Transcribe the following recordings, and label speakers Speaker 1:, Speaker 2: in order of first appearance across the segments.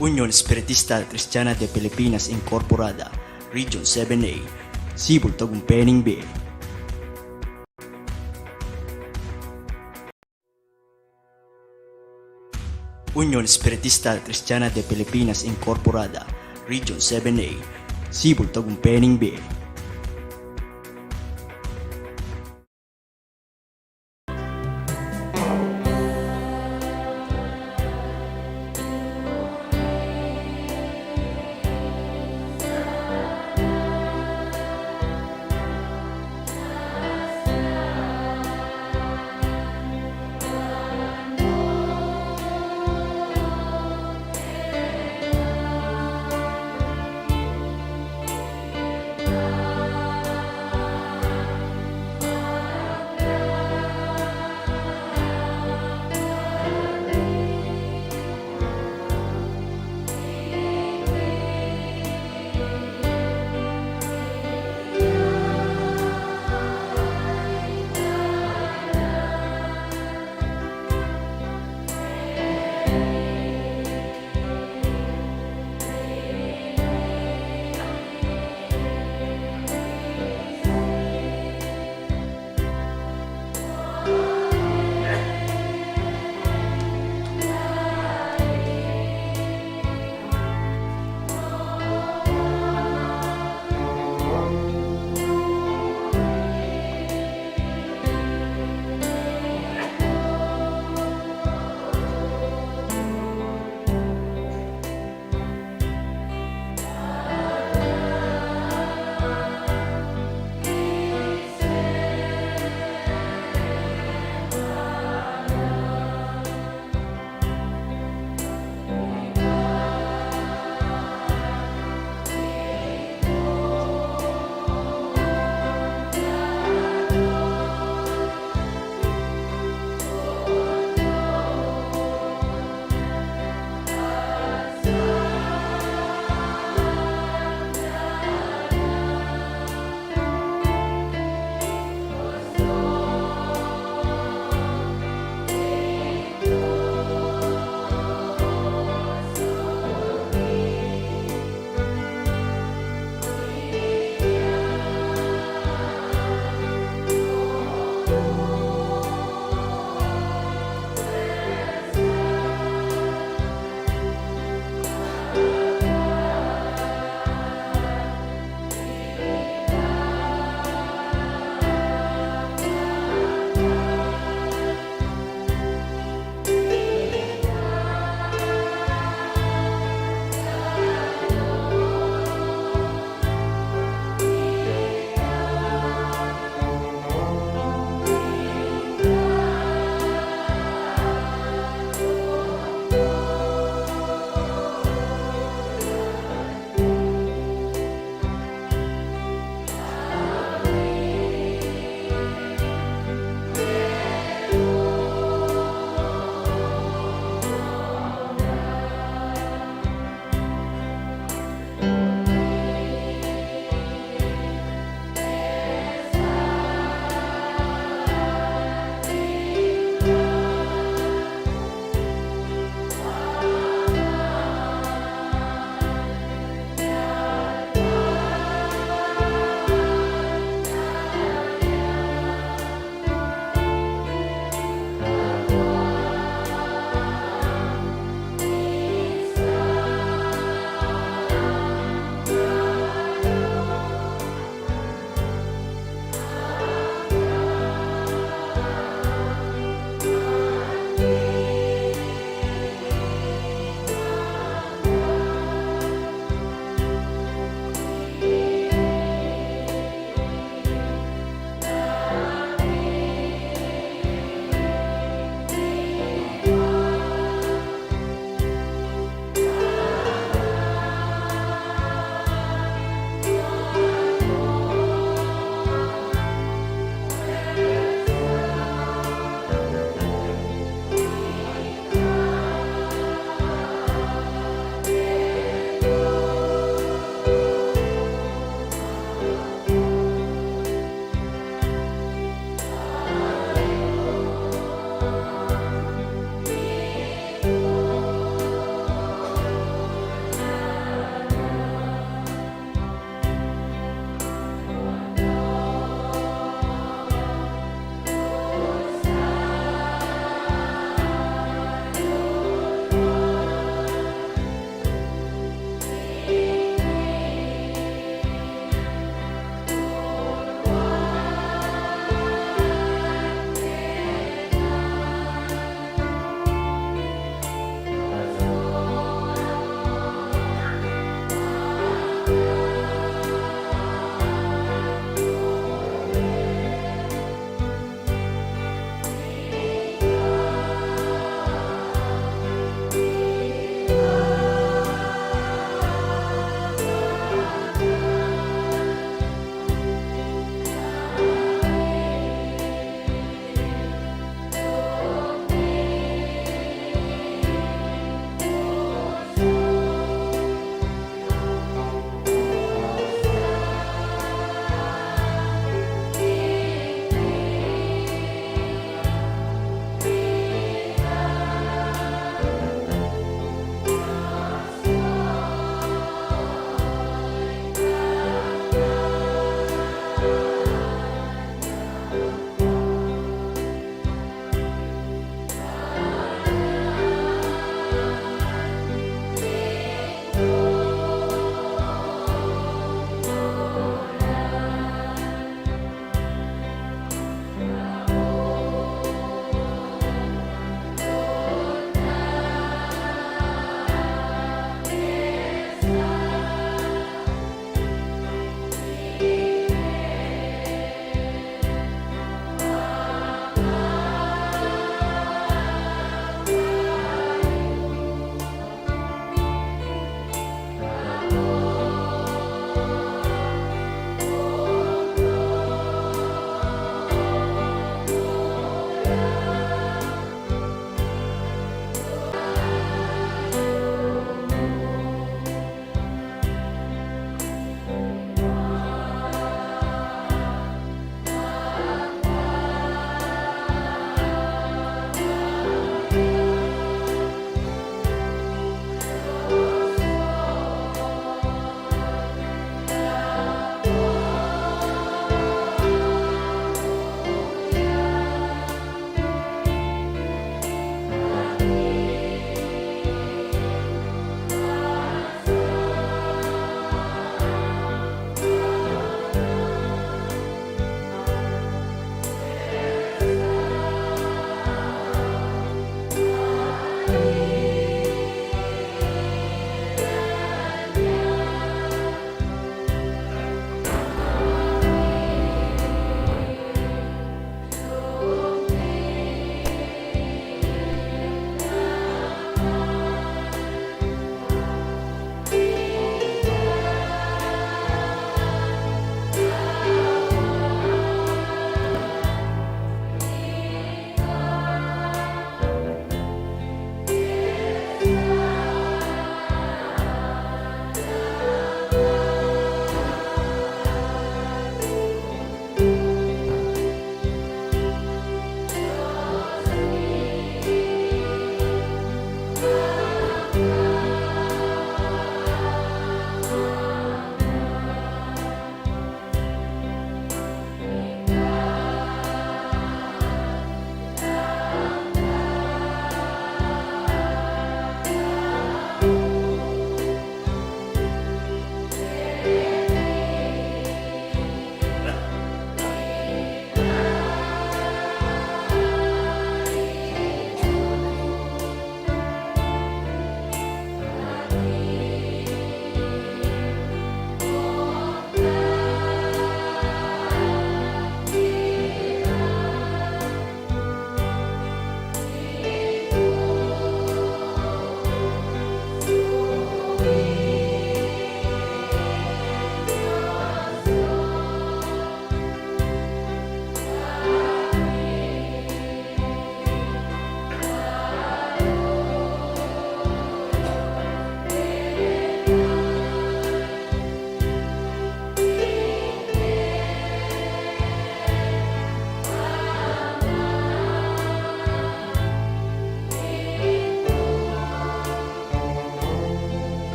Speaker 1: Unión Espiritista Cristiana de Pilipinas Incorporada, Region 7A, Sibol Tagumpeni B. Unión Espiritista Cristiana de Pilipinas Incorporada, Region 7A, Sibol Tagumpeni B.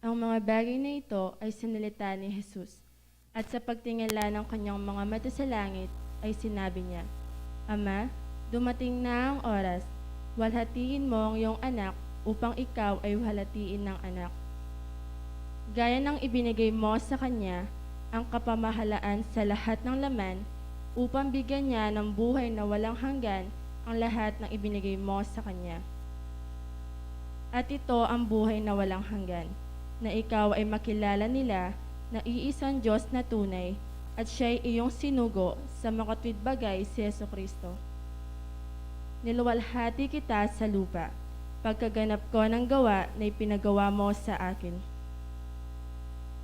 Speaker 2: Ang mga bagay na ito ay sinalita ni Jesus. At sa pagtingala ng kanyang mga mata sa langit, ay sinabi niya, Ama, dumating na ang oras. Walhatiin mo ang iyong anak upang ikaw ay walhatiin ng anak. Gaya ng ibinigay mo sa kanya ang kapamahalaan sa lahat ng laman upang bigyan niya ng buhay na walang hanggan ang lahat ng ibinigay mo sa kanya. At ito ang buhay na walang hanggan, na ikaw ay makilala nila na iisang Diyos na tunay at siya'y iyong sinugo sa makatwid bagay si Jesucristo. Niluwalhati kita sa lupa, pagkaganap ko ng gawa na ipinagawa mo sa akin.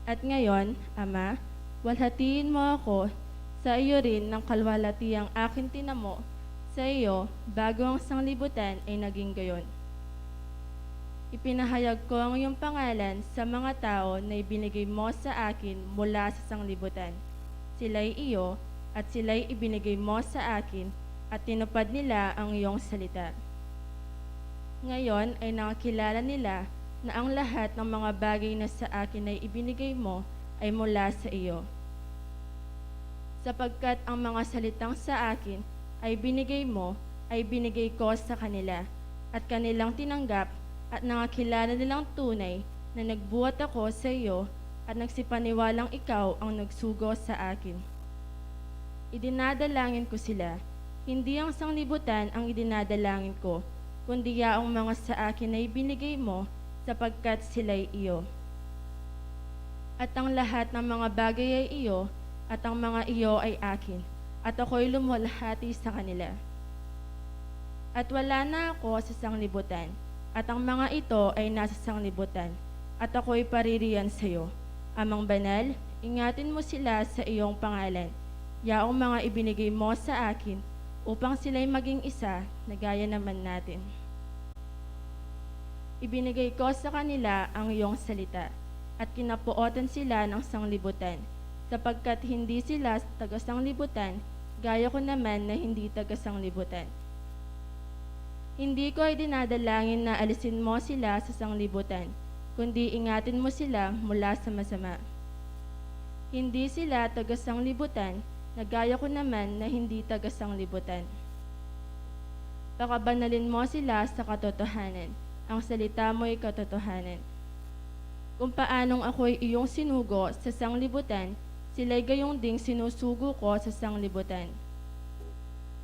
Speaker 2: At ngayon, Ama, walhatiin mo ako sa iyo rin ng kalwalhatiang aking tinamo sa iyo bago ang sanglibutan ay naging gayon. Ipinahayag ko ang iyong pangalan sa mga tao na ibinigay mo sa akin mula sa sanglibutan. Sila'y iyo at sila'y ibinigay mo sa akin at tinupad nila ang iyong salita. Ngayon ay nakakilala nila na ang lahat ng mga bagay na sa akin ay ibinigay mo ay mula sa iyo. Sapagkat ang mga salitang sa akin ay binigay mo, ay binigay ko sa kanila, at kanilang tinanggap at nakakilala nilang tunay na nagbuhat ako sa iyo at nagsipaniwalang ikaw ang nagsugo sa akin. Idinadalangin ko sila, hindi ang sanglibutan ang idinadalangin ko, kundi yaong mga sa akin ay binigay mo sapagkat sila'y iyo. At ang lahat ng mga bagay ay iyo, at ang mga iyo ay akin, at ako'y lumulhati sa kanila. At wala na ako sa sanglibutan, at ang mga ito ay nasa sanglibutan, at ako'y paririyan sa iyo. Amang banal, ingatin mo sila sa iyong pangalan, yaong mga ibinigay mo sa akin, upang sila'y maging isa na gaya naman natin. Ibinigay ko sa kanila ang iyong salita, at kinapuotan sila ng sanglibutan, sapagkat hindi sila taga-sanglibutan, gaya ko naman na hindi taga-sanglibutan. Hindi ko ay dinadalangin na alisin mo sila sa sanglibutan, kundi ingatin mo sila mula sa masama. Hindi sila taga-sanglibutan, na gaya ko naman na hindi taga-sanglibutan. Pakabanalin mo sila sa katotohanan, ang salita mo'y katotohanan. Kung paanong ako'y iyong sinugo sa sanglibutan, sila'y gayong ding sinusugo ko sa sanglibutan.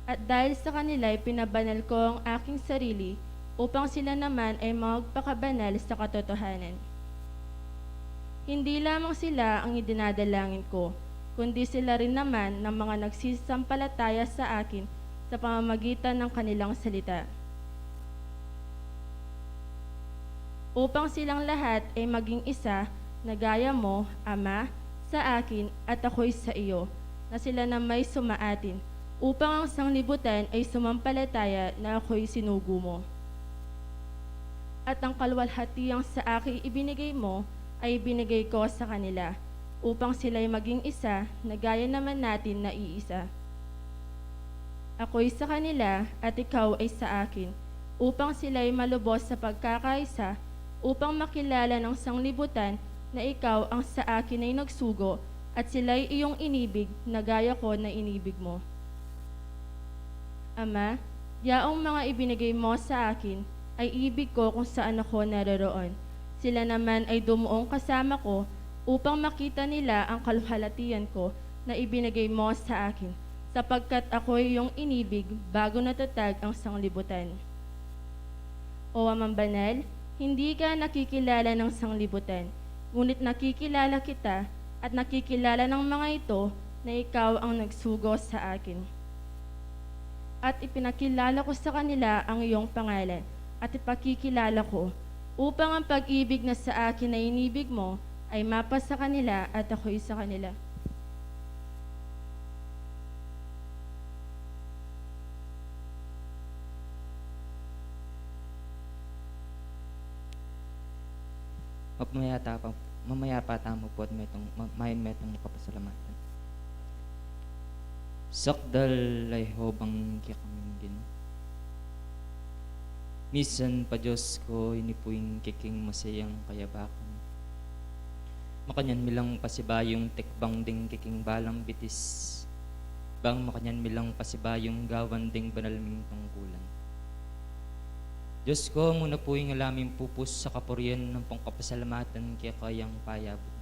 Speaker 2: At dahil sa kanila'y pinabanal ko ang aking sarili, upang sila naman ay magpakabanal sa katotohanan. Hindi lamang sila ang idinadalangin ko, kundi sila rin naman ng mga nagsisampalataya sa akin sa pamamagitan ng kanilang salita. Upang silang lahat ay maging isa na gaya mo, Ama, sa akin at ako'y sa iyo, na sila na may sumaatin, upang ang sanglibutan ay sumampalataya na ako'y sinugo mo. At ang kalwalhatiang sa akin ibinigay mo ay ibinigay ko sa kanila, upang sila'y maging isa na gaya naman natin na iisa. Ako'y sa kanila at ikaw ay sa akin, upang sila'y malubos sa pagkakaisa, upang makilala ng sanglibutan na ikaw ang sa akin ay nagsugo at sila'y iyong inibig na gaya ko na inibig mo. Ama, yaong mga ibinigay mo sa akin ay ibig ko kung saan ako naroroon. Sila naman ay dumuong kasama ko upang makita nila ang kalwalhatian ko na ibinigay mo sa akin, sapagkat ako ay iyong inibig bago natatag ang sanglibutan. O Amang Banal, hindi ka nakikilala ng sanglibutan, ngunit nakikilala kita at nakikilala ng mga ito na ikaw ang nagsugo sa akin. At ipinakilala ko sa kanila ang iyong pangalan, at ipakikilala ko, upang ang pag-ibig na sa akin na inibig mo ay mapas sa kanila at ako'y sa kanila.
Speaker 3: Mamaya pa tamo po at mayon metong kapasalamatan. Sakdal ay hobang kikamingin. Misan pa Diyos ko, inipuing kiking masayang kayabakan. Makanyan milang pasibayong tikbang ding kiking balang bitis. Bang makanyan milang pasibayong gawan ding banalming tungkulan. Diyos ko, muna po yung alaming pupus sa kapurian ng pangkapasalamatan kaya kayang payabot.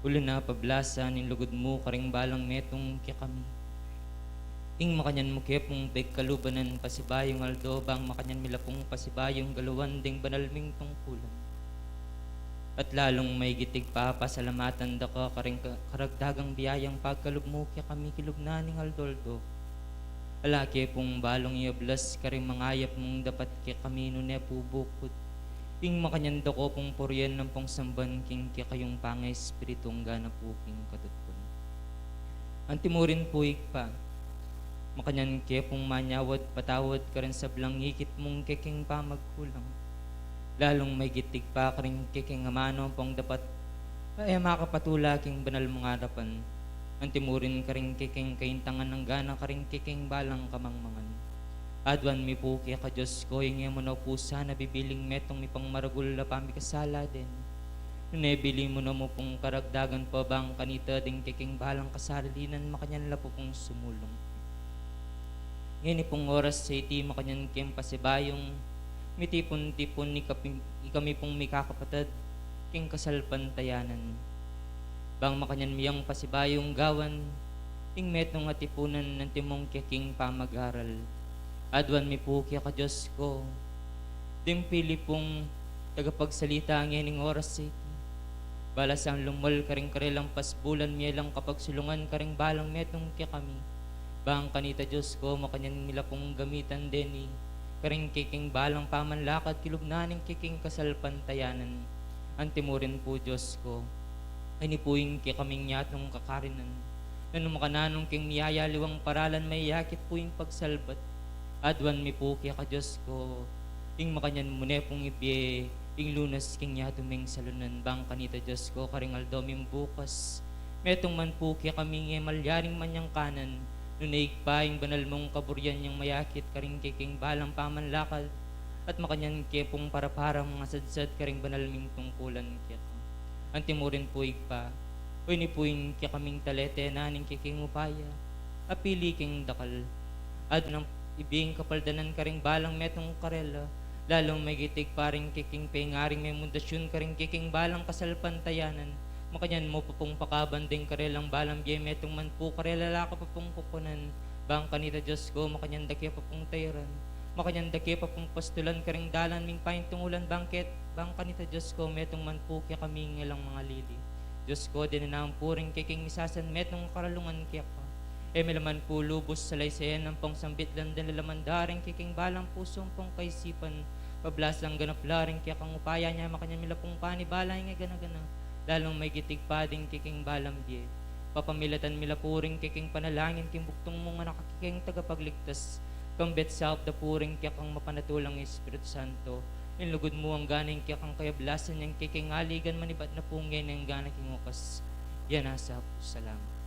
Speaker 3: Ulo na pablasan, lugod mo, karing balang metong kaya kami. Ing makanyan mo kaya pong kalubanan pasibayong aldo, bang makanyan mila pong pasibayong galuan ding banalming tungkulan. At lalong may gitig pa pasalamatan da ka karing karagdagang biyayang pagkalub mo kaya kami kilubnaning aldoldo. Alaki pong balong iablas karing mangayap mong dapat kaya kami nune pubukod. Ing makanyan da ko pong puryan ng pong samban king kaya kayong pangay espiritong gana po king katutpon. Antimurin po pa. Makanyan kaya pong manyawad patawad ka rin sa blang hikit mong kiking pamagkulang. Lalong may gitig pa karing kiking amano pong dapat ay makapatula king banal mong harapan. Antimurin karing kiking kaintangan ng gana karing kiking balang kamangmangan. Adwan mi po kaya ka Diyos ko yung mo na po sana bibiling metong mi pang maragul na pamikasala din. Nunebili mo na mo pong karagdagan pa bang kanita ding kiking balang kasalinan makanyan la po pong sumulong. Ngayon pong oras sa iti makanyan kiem pasibayong mitipon-tipon ni kami pong mikakapatad king kasalpantayanan. Bang makanyan miyang pasibayong gawan ing metong atipunan ng timong kiking pamag-aral. Adwan mi po kaya ka Diyos ko. Dimpili pong tagapagsalita ang yaning oras sa iti. Balas ang lumol karing karelang pasbulan miya lang kapag sulungan karing balang metong kaya kami. Bang kanita Diyos ko makanyan nila pong gamitan din karing kiking balang pamanlakad kilubnaning kiking kasalpantayanan. Antimurin po Diyos ko. Ay ni po yung kaming yatong kakarinan. Nanong makananong king niyaya liwang paralan may yakit po yung pagsalbat. Adwan mi po kaya ka Diyos ko. Ing makanyan mune pong ibiye. Ing lunas king yatuming salunan. Bang kanita Diyos ko karing aldoming bukas. Metong man po kaya kaming malyaring manyang kanan. Nunaig pa yung banal mong kaburyan yung mayakit karing kiking balang pamanlakad at makanyan kaya pong para-parang mga sadsad karing banal ming tungkulan kaya ka. Antimurin po pa, o ni po yung kaya kaming talete naning kiking upaya, apili king dakal. At nang ibing kapaldanan karing balang metong karela, lalong may gitig paring kiking pengaring may mundasyon karing kiking balang kasalpantayanan. Makanyan mo pa pong pakabanding karelang balang metong man po karela ka pa pong kukunan. Bang kanita Diyos ko, makanyan daki pa pong tayran. Makanyan daki pa pong pastulan karing dalan ming paing tungulan bangket. Bang kanita Diyos ko, metong man po kaya kami ngilang mga lili. Diyos ko, din na ang puring kiking isasan metong karalungan kaya ka. Milaman po lubos sa laysayan ng pong sambit lang din nalaman daring kiking balang pusong pong kaisipan. Pablasang ganap laring kaya kang upaya niya, makanyan mila pong panibalay nga gana-gana. Lalong may gitig pa ding kiking balambye. Papamilatan mila puring kiking panalangin kimbuktong mong nakakiking tagapagligtas. Kambet sa da puring kaya kang mapanatulang Espiritu Santo. Inlugod mo ang ganing kaya kang kayablasan niyang kiking aligan manibat na pungay ng gana kingukas. Yan asa po salamat.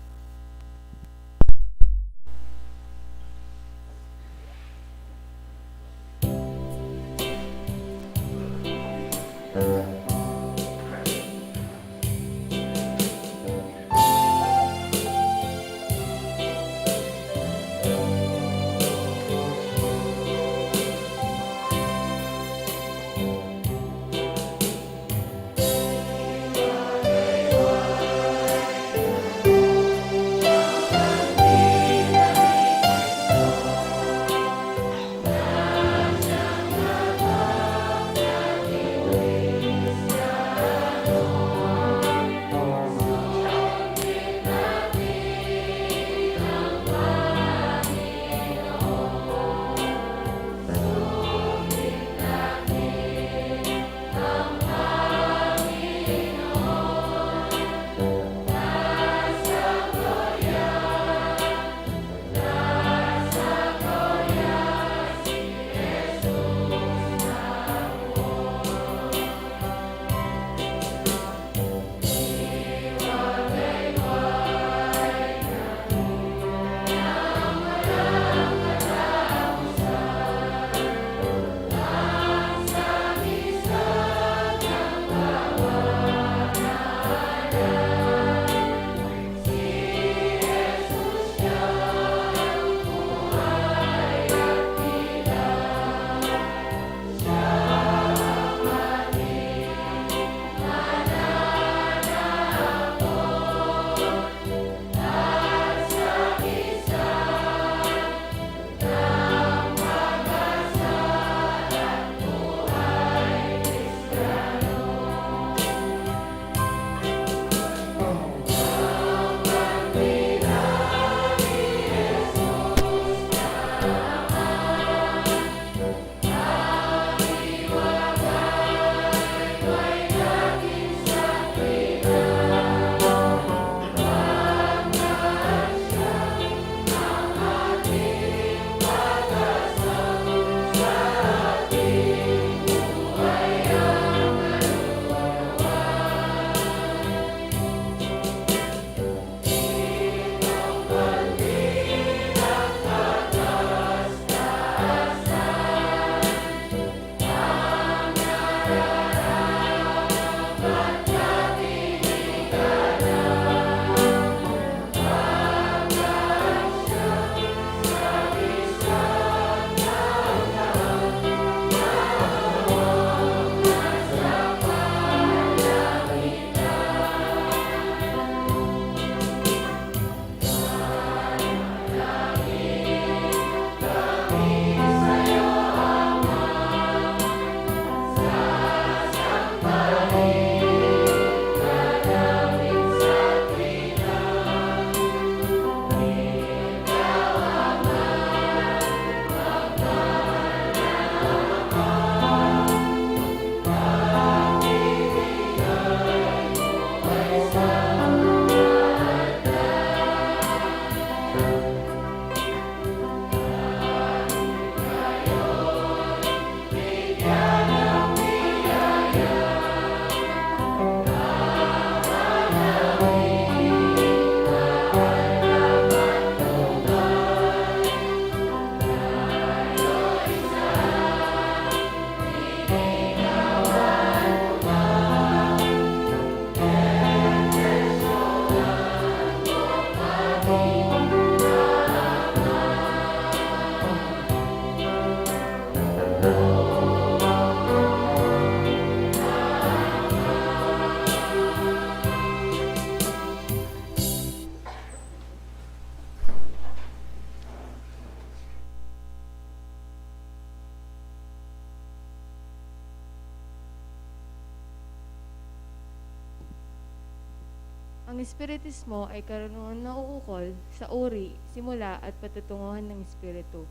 Speaker 4: Ang espiritismo ay karunungan na uukol sa uri, simula at patutunguhan ng espiritu.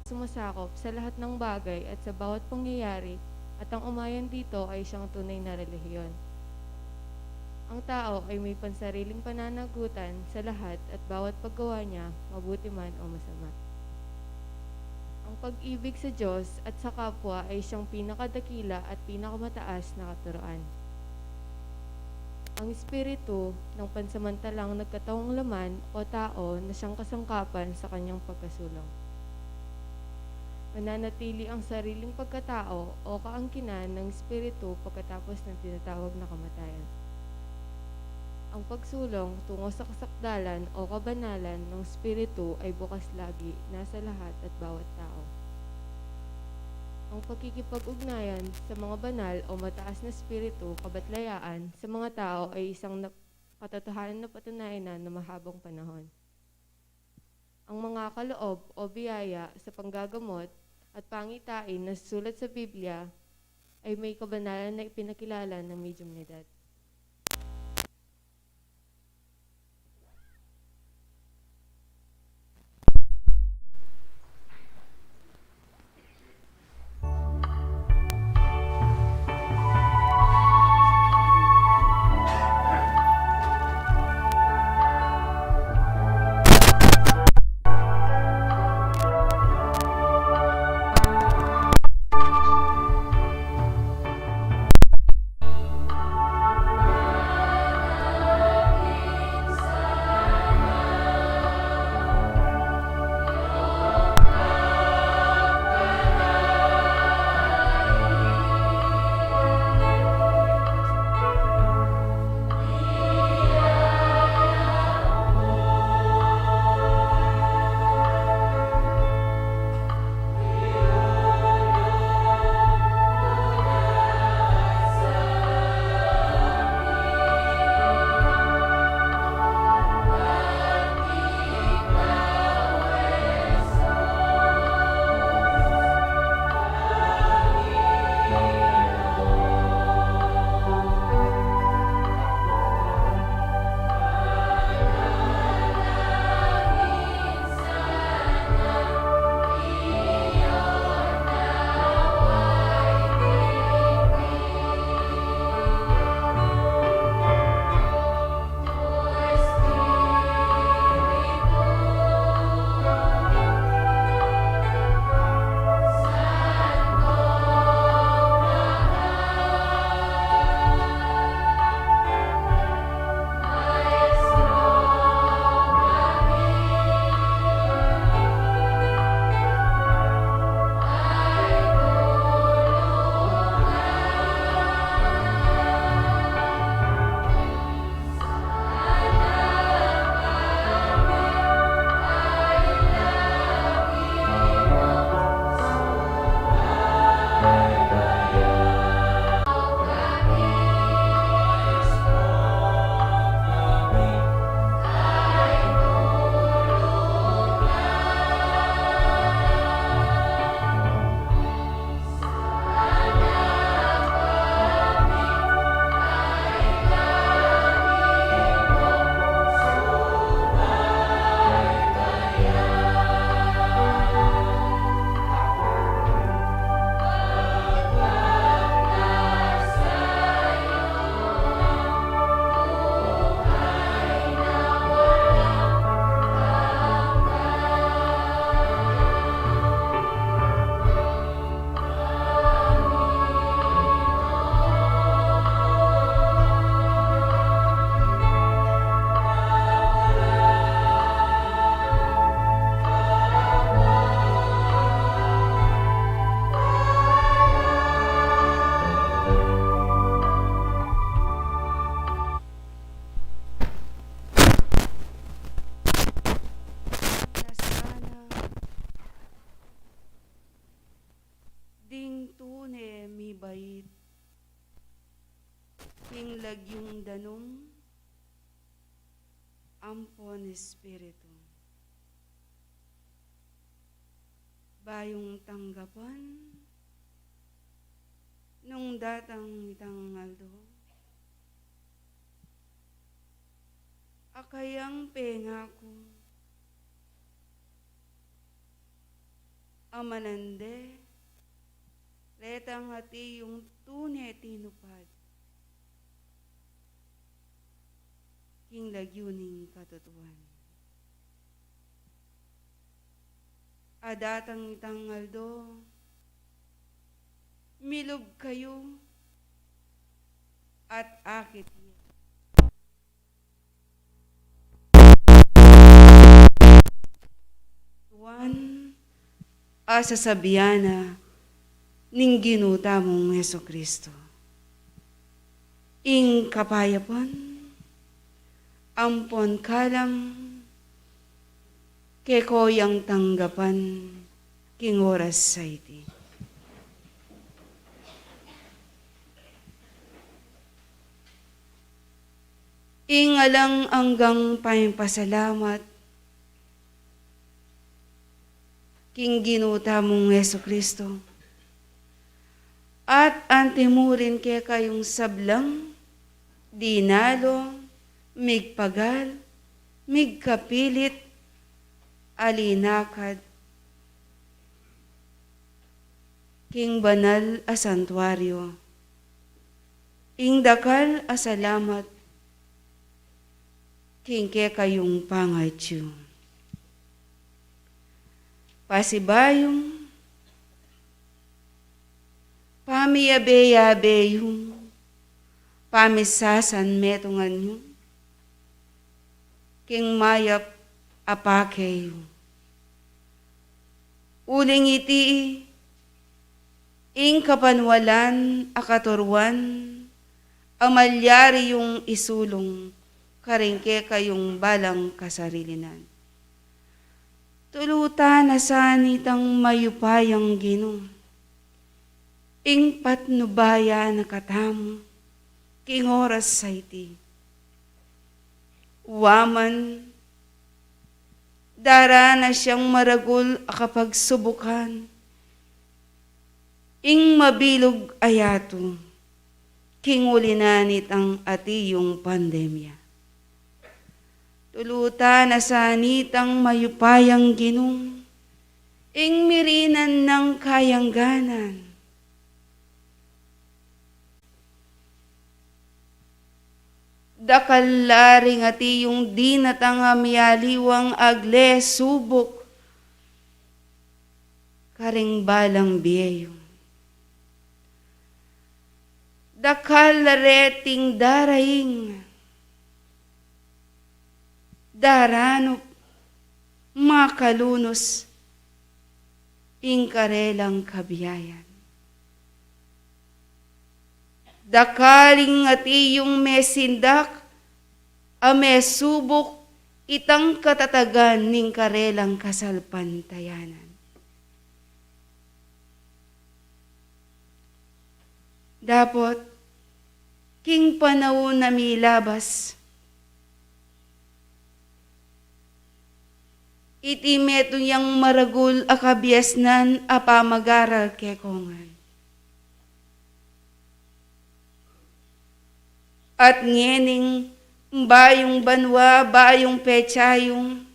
Speaker 4: Sumasakop sa lahat ng bagay at sa bawat pangyayari at ang umayon dito ay siyang tunay na relihiyon. Ang tao ay may pansariling pananagutan sa lahat at bawat paggawa niya, mabuti man o masama. Ang pag-ibig sa Diyos at sa kapwa ay siyang pinakadakila at pinakamataas na katuroan. Ang espiritu ng pansamantalang nagkatawang laman o tao na siyang kasangkapan sa kanyang pagkasulong. Mananatili ang sariling pagkatao o kaangkinan ng espiritu pagkatapos ng tinatawag na kamatayan. Ang pagsulong tungo sa kasakdalan o kabanalan ng espiritu ay bukas lagi, nasa lahat at bawat tao. Ang pagkikipag-ugnayan sa mga banal o mataas na espiritu, kabatlayaan sa mga tao ay isang katotohanan na patunayan na mahabang panahon. Ang mga kaloob o biyaya sa panggagamot at pangitain na sulat sa Biblia ay may kabanalan na ipinakilala ng mediumnidad.
Speaker 5: King lagyong danong, ampon espiritu. Bayong tanggapan, nung datang mitang aldo, akayang pengako. Amanande, letang hati yung tunay tinupad. King lagyuning katutuan. Adatang itangaldo, milog kayo at akit niya. Tuwan, asa sabiyana, ning ginuta mong Yeso Kristo. Ing kapayapon, ampon kalam, kekoyang tanggapan, king oras sa iti. Ingalang anggang paimpasalamat, king ginuta mong Yeso Kristo. At antimurin kaya kayong sablang, dinalo, migpagal, migkapilit, alinakad, king banal a santuario, ing dakal a salamat, king kaya kayong pangatyo. Pasibayong, pamiyabe-yabe yung, pamisasan metungan yung, king mayap apake yung. Uling iti, ing kapanwalan akaturwan, amalyari yung isulong, karingke kayong balang kasarilinan. Tulutan na sanitang mayupayang Ginoo. Ing patnubaya na katamu, king oras sa iti. Waman, dara na siyang maragul kapag subukan. Ing mabilog ayato, king ulinanit ang ati yung pandemya. Tulutan na sanitang mayupayang Ginoo, ing mirinan ng kayangganan. Dakalaring ati yung di natangamyaliwang agle subok, karing balang biyeyo. Dakalareting daraing, daranok, makalunos, ingkarelang kabiyayan. Dakaling ati yung mesindak, mesubok, itang katatagan ning karelang kasalpantayanan. Dapat, king panahon na milabas, iti meto yang maragul akabiasnan apamagaral kekongan. At ngening bayong banwa, bayong petsayong,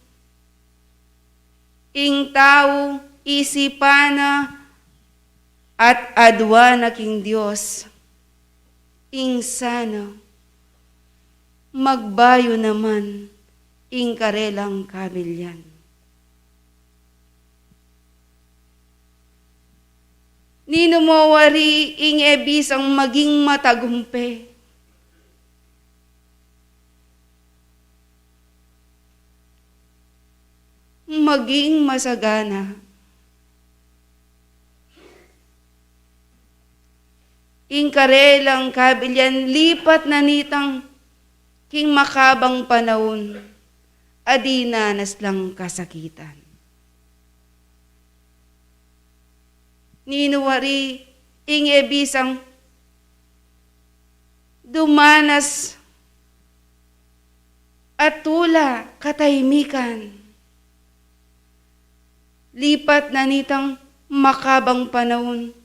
Speaker 5: ing tao isipana at adwa na king Diyos, ing sana magbayo naman ing karelang kabilyan. Nino mo wari ing ebis ang maging matagumpe. Maging masagana. Ing karelang kabilyan lipat na nitang king makabang panahon, adinanas lang kasakitan. Ninuwari ing ebisang dumanas at tula katahimikan. Lipat na nitang makabang panahon,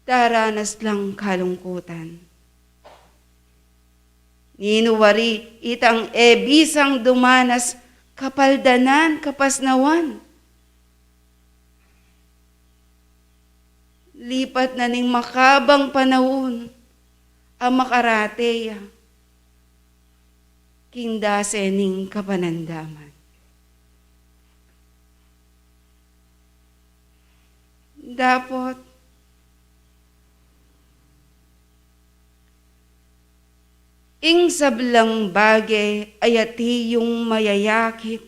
Speaker 5: daranas lang kalungkutan. Ninuwari itang bisang dumanas kapaldanan kapasnawan. Lipat na ning makabang panahon ang makarateya. Kindase ning kapanandaman. Dapat ing sablang bagay ayati yung mayayakit.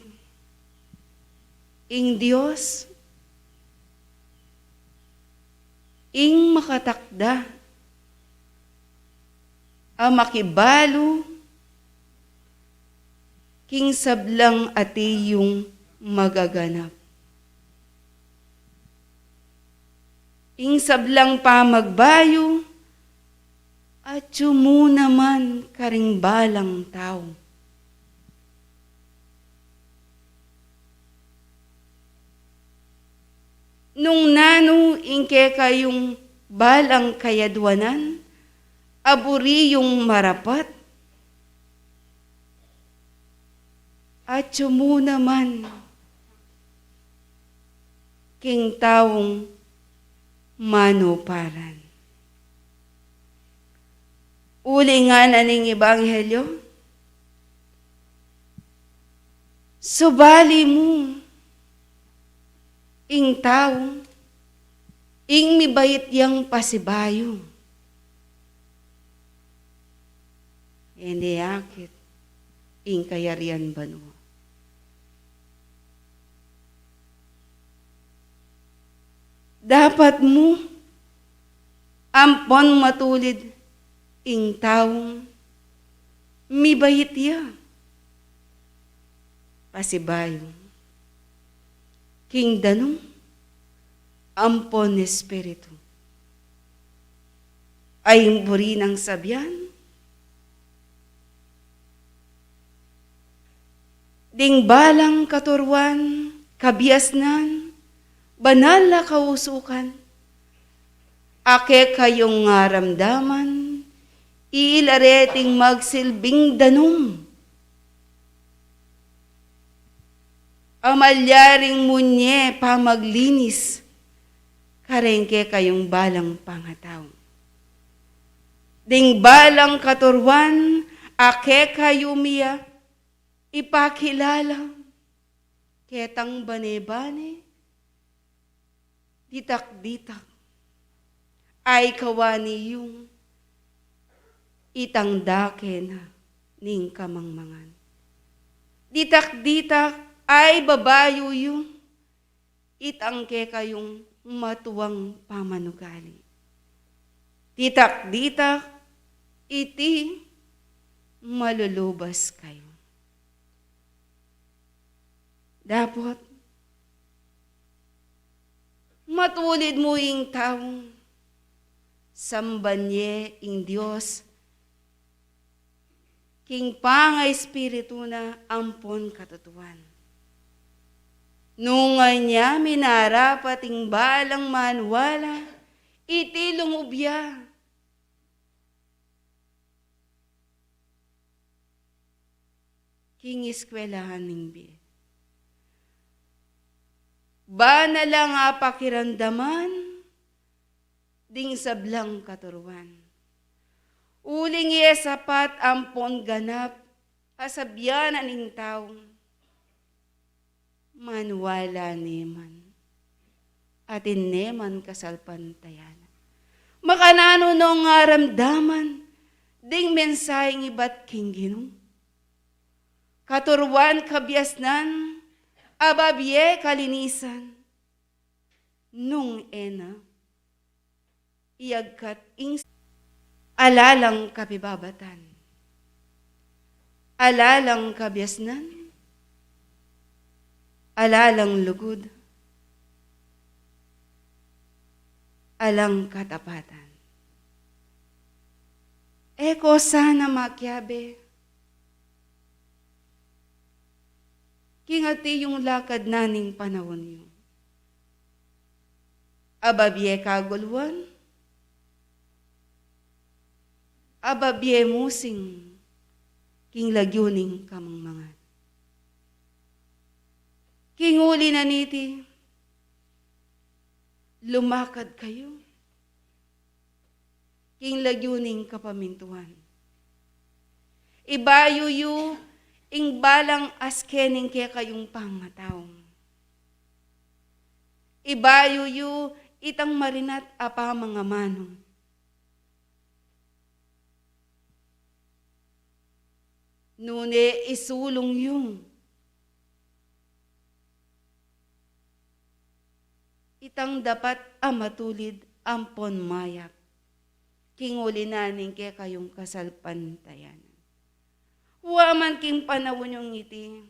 Speaker 5: Ing Diyos, ing makatakda, ang makibalo, king sablang ati yung magaganap. Ing sablang pamagbayo, at mo naman karing balang tao. Nung nano ingke kayong balang kayadwanan, aburi yung marapat, at mo naman king taong manuparan. Uli nga na ning Ebanghelyo, subali mo, ing tao, ing mibait yang pasibayo. Hindi akit, ing kayarian banwa. Dapat mo, ampon matulid, ing taong mibait ya. Pasibayo. King danong ampon espiritu. Ay buri ng sabyan. Ding balang katurwan, kabiasnan, banal na kausukan. Ake kayong ngaramdaman, ilareting magsilbing danong. Amalyaring munye pamaglinis, karengke kayong balang pangataw. Ding balang katurwan, ake kayo miya, ipakilala, ketang bane-bane, ditak-ditak, ay kawani yung itang dake na ning kamangmangan. Ditak-ditak, ay babayo yung itangke kayong matuwang pamanugali. Ditak-ditak, iti malulubas kayo. Dapat matulid mo ing taong sambanye ing Diyos, king pangay espiritu na ampon katutuan. Nung niya minarapat ing balang manwala, iti lumubya. King eskwelahan ning bi. Ba na lang pakirandaman, ding sablang katuruan. Uling sapat ampon ganap, asabyan aning taong, manwala neman, atin neman kasalpantayan. Makanano nung ngaramdaman, ding mensaheng ibat king Ginoo. Katurwan kabiasnan, ababye kalinisan, nung ena, iyagkat ing alalang kapibabatan, alalang kabiasnan, alalang lugod, alang katapatan. Eko sana makyabe, kingati yung lakad naning panahon yun. Ababye kaguluan, ababye musing king lagyuning kamang mga. King uli na niti, lumakad kayo. King lagyuning kapamintuan. Ibayuyu, ing balang askening kaya kayong pangataw. Ibayuyu, itang marinat apa mga manong. Nune isulong yung itang dapat amatulid ampon mayak. Kinguli naning kaya kayong kasalpantayan. Waman king panawon yung iti.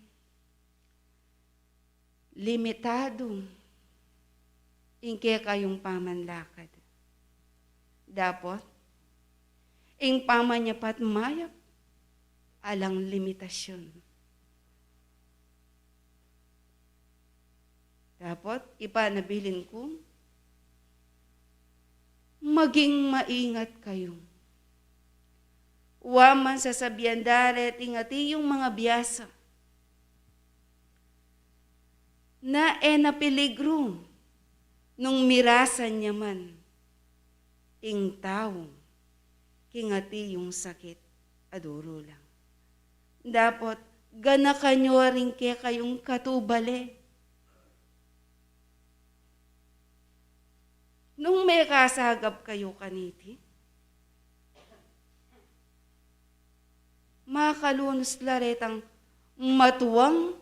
Speaker 5: Limitado. Ing kaya kayong pamanlakad. Dapat, ing pamanyapat mayak, alang limitasyon. Dapat, ipanabilin ko, maging maingat kayo. Waman sasabihan daret ingati yung mga biyasa na napiligro nung mirasan niya man ing tao kingati yung sakit aduro lang. Dapat gana kanyo rin kaya kayong katubale. Nung may kasagap kayo kaniti, makalunos laretang matuwang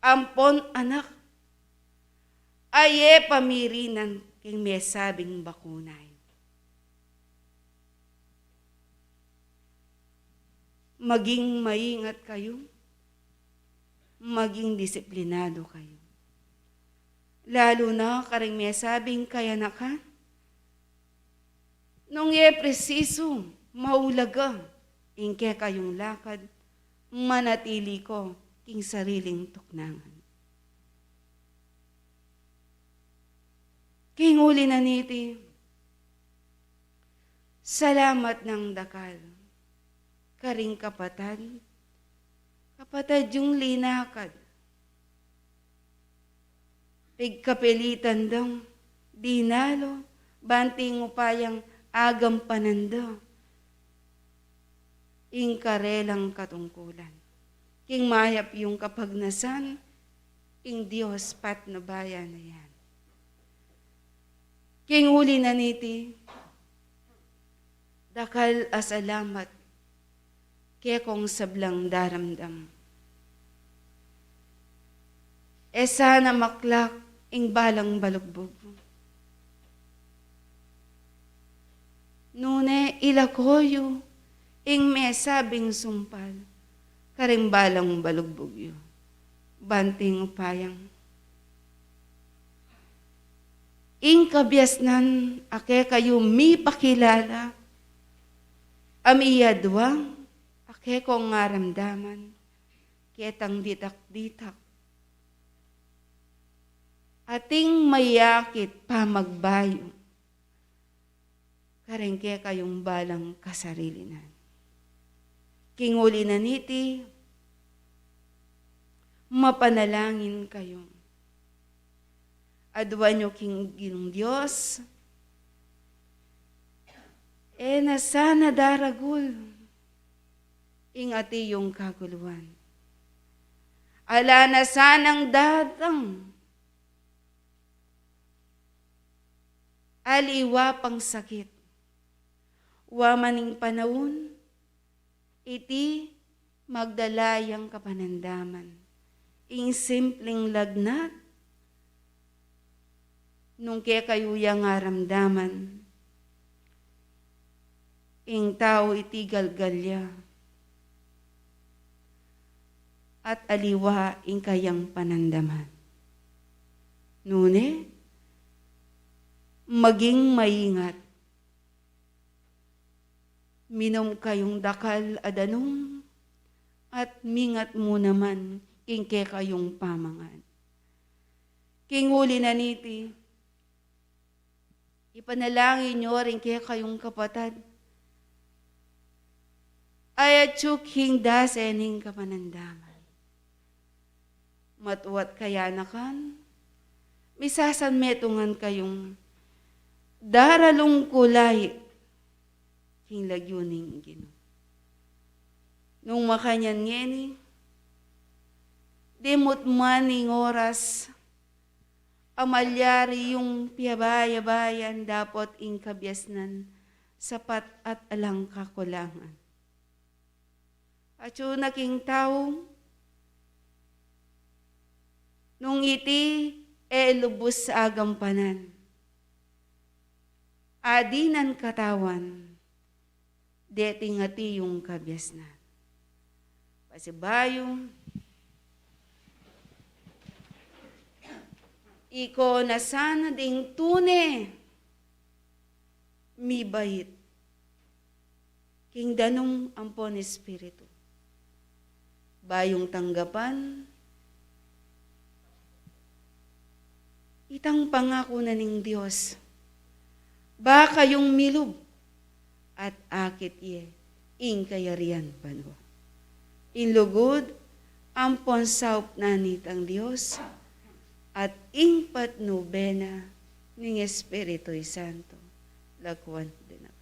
Speaker 5: ampon anak. Aye pamirinan king may sabing bakunay. Maging maingat kayo, maging disiplinado kayo. Lalo na karing may sabing kaya na ka. Nung presiso, maulaga, ingke kayong lakad, manatili ko king sariling tuknangan. King uli na niti, salamat ng dakal, karing kapatad yung linakad, pigkapilitan daw, dinalo, banting upayang agam pananda, ingkarelang katungkulan. King mayap yung kapagnasan, ing Diyos pat na bayan na yan. King uli na niti, dakal asalamat, kaya kong sablang daramdam. Sana maklak, ing balang balugbog. Nune ilakoyo, ing may sabing sumpal, karing balang balugbog yo, banting upayang. Ing kabiasnan, ake kayo mi pakilala, amiyadwang, ake kong ngaramdaman, ketang ditak-ditak, ating mayakit pa magbayo. Karengke kayong balang kasarilinan. Kinguli na niti, mapanalangin kayo. Adwa nyo king ginong Diyos, na sana daragul, ingati yung kaguluhan. Ala na sanang datang, aliwa pang sakit. Wamaning panahon, iti magdalayang kapanandaman. Ing simpleng lagnat, nung kaya kayo yang aramdaman. Ing tao iti galgalya. At aliwa ing kayang panandaman. Nune, maging maingat. Minom kayong dakal adanong at mingat mo naman ingke kayong pamangan. King huli na niti, ipanalangin nyo rin kaya kayong kapatad. ay atsuk hingda sening kamanandaman. Matuwat kaya na kan, misasan metungan kayong daralong kulay king lagyuning Ginoo. Nung makanyan ngeni, dimot maning oras, amalyari yung piyabaya-bayan dapat ingkabyasnan sapat at alang kakulangan. At yung naking tao, nung iti lubos sa agampanan, adinan katawan, deting ati yung kabyasnan. Pasibayo, iko na sana ding tune, mi bait, king danong ampon espiritu. Bayong tanggapan, itang pangako na ning Diyos, ba kayong milub at akit ye, ing kayarian pano. Inlugod, ampon saup na nitang Diyos, at ing patnubena ning Espiritu'y Santo, lakwan din ako.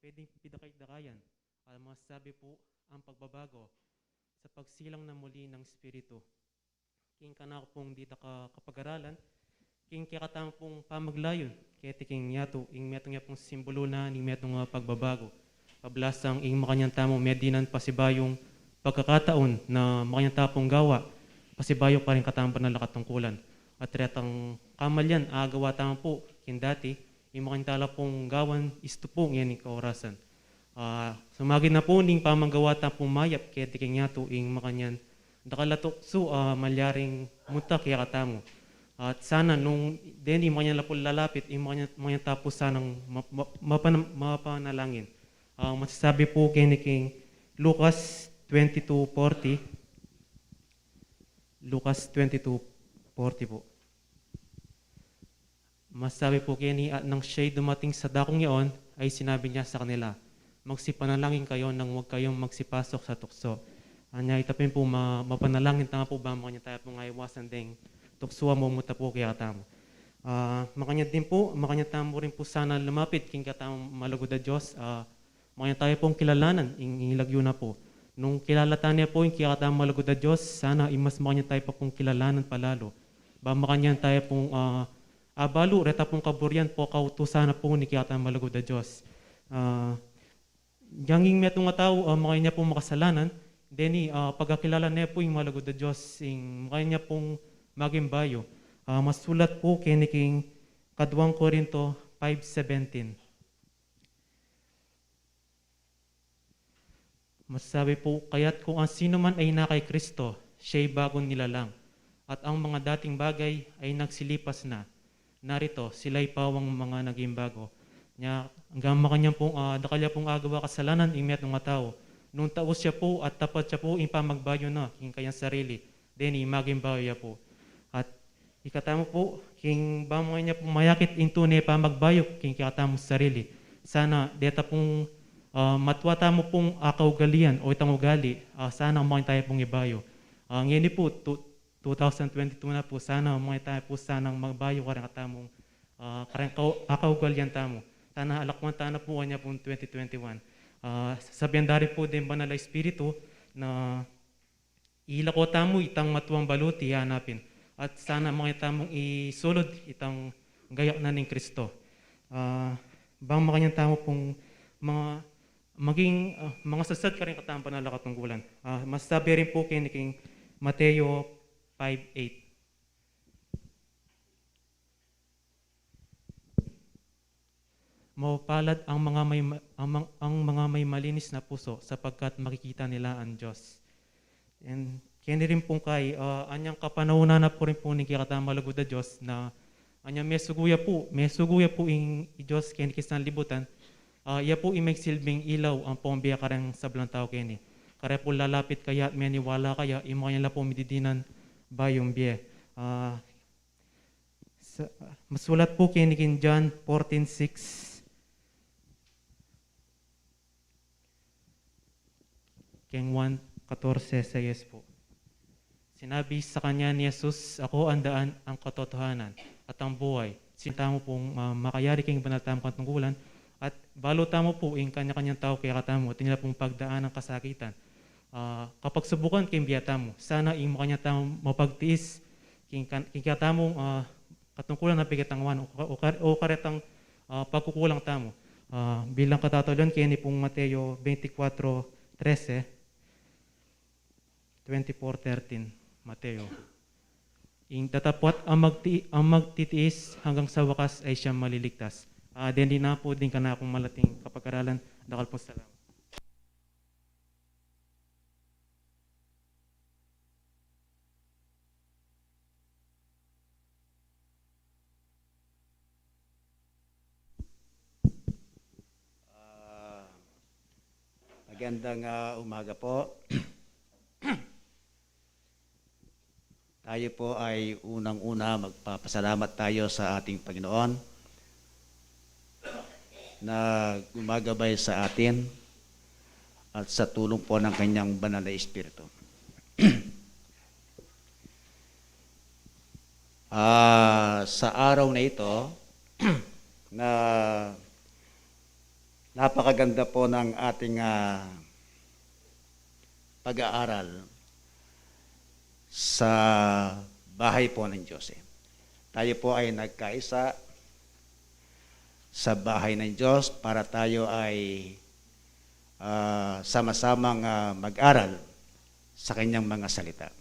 Speaker 6: pwedeng pidakay-dakayan. Ang masasabi po ang pagbabago sa pagsilang na muli ng Espiritu. king kana ko pong dita ka kapag-aralan, king kikatang pong pamaglayon, kaya tiking yato, ing metong ya pong simbolo na, ing metong pagbabago. Pablasang ing makanyang tamo, medinan pasibayong pagkakataon na makanyang tapong gawa, pasibayo pa rin katang panalakatungkulan. At retang kamalyan, agawa tama po, kin dati, ing makanyang tala pong gawan, isto po ngayon ing kaorasan. Sumagin na po ning pamanggawa ta pong mayap, kaya tiking yato, ing makanyang dakalatok su malyaring muta kaya katamo. At sana nung deni makanya lapol lalapit, makanya tapos sanang mapanalangin. Masasabi po kay King Lucas 22:40. Lucas 22:40 po. Masasabi po kay ni at nang siya'y dumating sa dakong iyon, ay sinabi niya sa kanila, magsipanalangin kayo nang huwag kayong magsipasok sa tukso. Anya itapin po mapanalangin tama po ba makanya tayo po ngaiwasan ding tuksuwa mo muta po kaya katamo. Makanya din po, makanya tamo rin po sana lumapit king katamo malugod na Diyos. Makanya tayo pong kilalanan, ilagyo na po. Nung kilalatan niya po yung kaya katamo malugod na Diyos, sana imas makanya tayo pa pong kilalanan palalo. Ba makanya tayo pong abalo, reta pong kaburyan po kautusan na po ni kaya katamo malugod na Diyos. Yang metong tao, makanya pong makasalanan, deni pagkakilala niya po yung malugod na Diyos, makanya pong maging bayo. Masulat po kiniking 2 Korinto 5:17. Masasabi po, kaya't kung ang sino man ay na kay Kristo, siya'y bagong nilalang. At ang mga dating bagay ay nagsilipas na. Narito, sila'y pawang mga naging bago. Hanggang makanyang pong dakalya pong agawa kasalanan, imet ng tao. Nung taos siya po at tapat siya po, impamagbayo na, king kayang sarili. Deni, maging bayo ya po. At ikatamo po, king bamay niya pong mayakit into ne pamagbayo, king kikatamo sarili. Sana, deta pong matwata mo pong akaugalian o itang ugali, sana mga tayo pong ibayo. Ngayon po, 2022 na po, sana mga tayo po sanang magbayo karang katamong akaugalian tamo. Sana alakman tayo na po kanya pong 2021. Sabihan dari po din ba nala Espiritu na ilako tamo itang matuwang baluti hanapin. At sana mga tamong isulod itang gayak na ng Kristo. Bang makanyang tamo pong mga sasad ka rin katampan na lakatunggulan. Masasabi rin po kay King Mateo 5:8. Mapalad ang mga may malinis na puso sapagkat makikita nila ang Diyos. And kaya rin pong kay, anyang kapanahunan na po rin po ni kikatama malagod na Diyos na anyang may suguya po yung Diyos kaya kisang libutan, iya po imagsilbing ilaw ang pambiya karang sablang tao kaya ni. Kaya po lalapit kaya at may niwala kaya, yung mga nila po mididinan ba yung biya. Masulat po kaya ni John 14:6. King 1:14 sa yes po. Sinabi sa kanya ni Jesus, ako ang daan, ang katotohanan, at ang buhay. Sinta mo pong makayari kayong banal tamang katungkulan, at balo tamo po yung kanya-kanyang tao kaya katamo, at nila pong pagdaan ng kasakitan. Kapag subukan kayong biyata mo, sana yung makanya tamo mapagtiis, king katamong katungkulan na pigatangwan, o karetang pagkukulang tamo. Bilang katatolyan kaya ni pong Mateo 24:13, 24:13, Mateo. Ing tatapot ang magtitiis hanggang sa wakas ay siyang maliligtas. Din na po din ka na akong malating kapag-aralan. Dakal po salamat.
Speaker 7: Magandang umaga po. Tayo po ay unang-una magpapasalamat tayo sa ating Panginoon na gumagabay sa atin at sa tulong po ng kanyang banal na Espiritu. Sa araw na ito, na napakaganda po ng ating pag-aaral. sa bahay po ng Diyos. Tayo po ay nagkaisa sa bahay ng Diyos para tayo ay sama-samang mag-aral sa kanyang mga salita.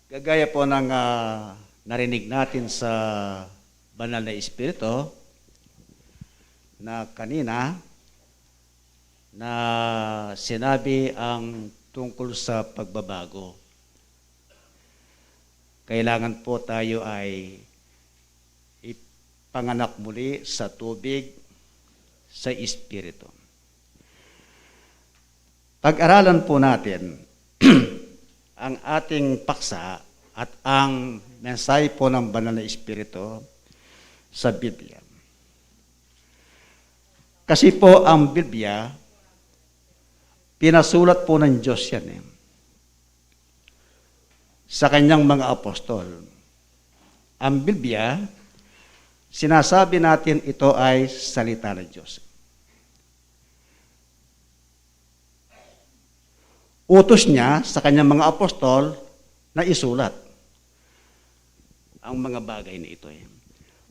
Speaker 7: Gagaya po ng narinig natin sa Banal na Espiritu na kanina na sinabi ang tungkol sa pagbabago. Kailangan po tayo ay ipanganak muli sa tubig, sa Espiritu. Pag-aralan po natin ang ating paksa at ang mensahe po ng Banal na Espiritu sa Biblia. Kasi po ang Biblia, pinasulat po ng Diyos yan sa kanyang mga apostol. Ang Biblia, sinasabi natin ito ay salita ng Diyos. Utos niya sa kanyang mga apostol na isulat ang mga bagay na ito.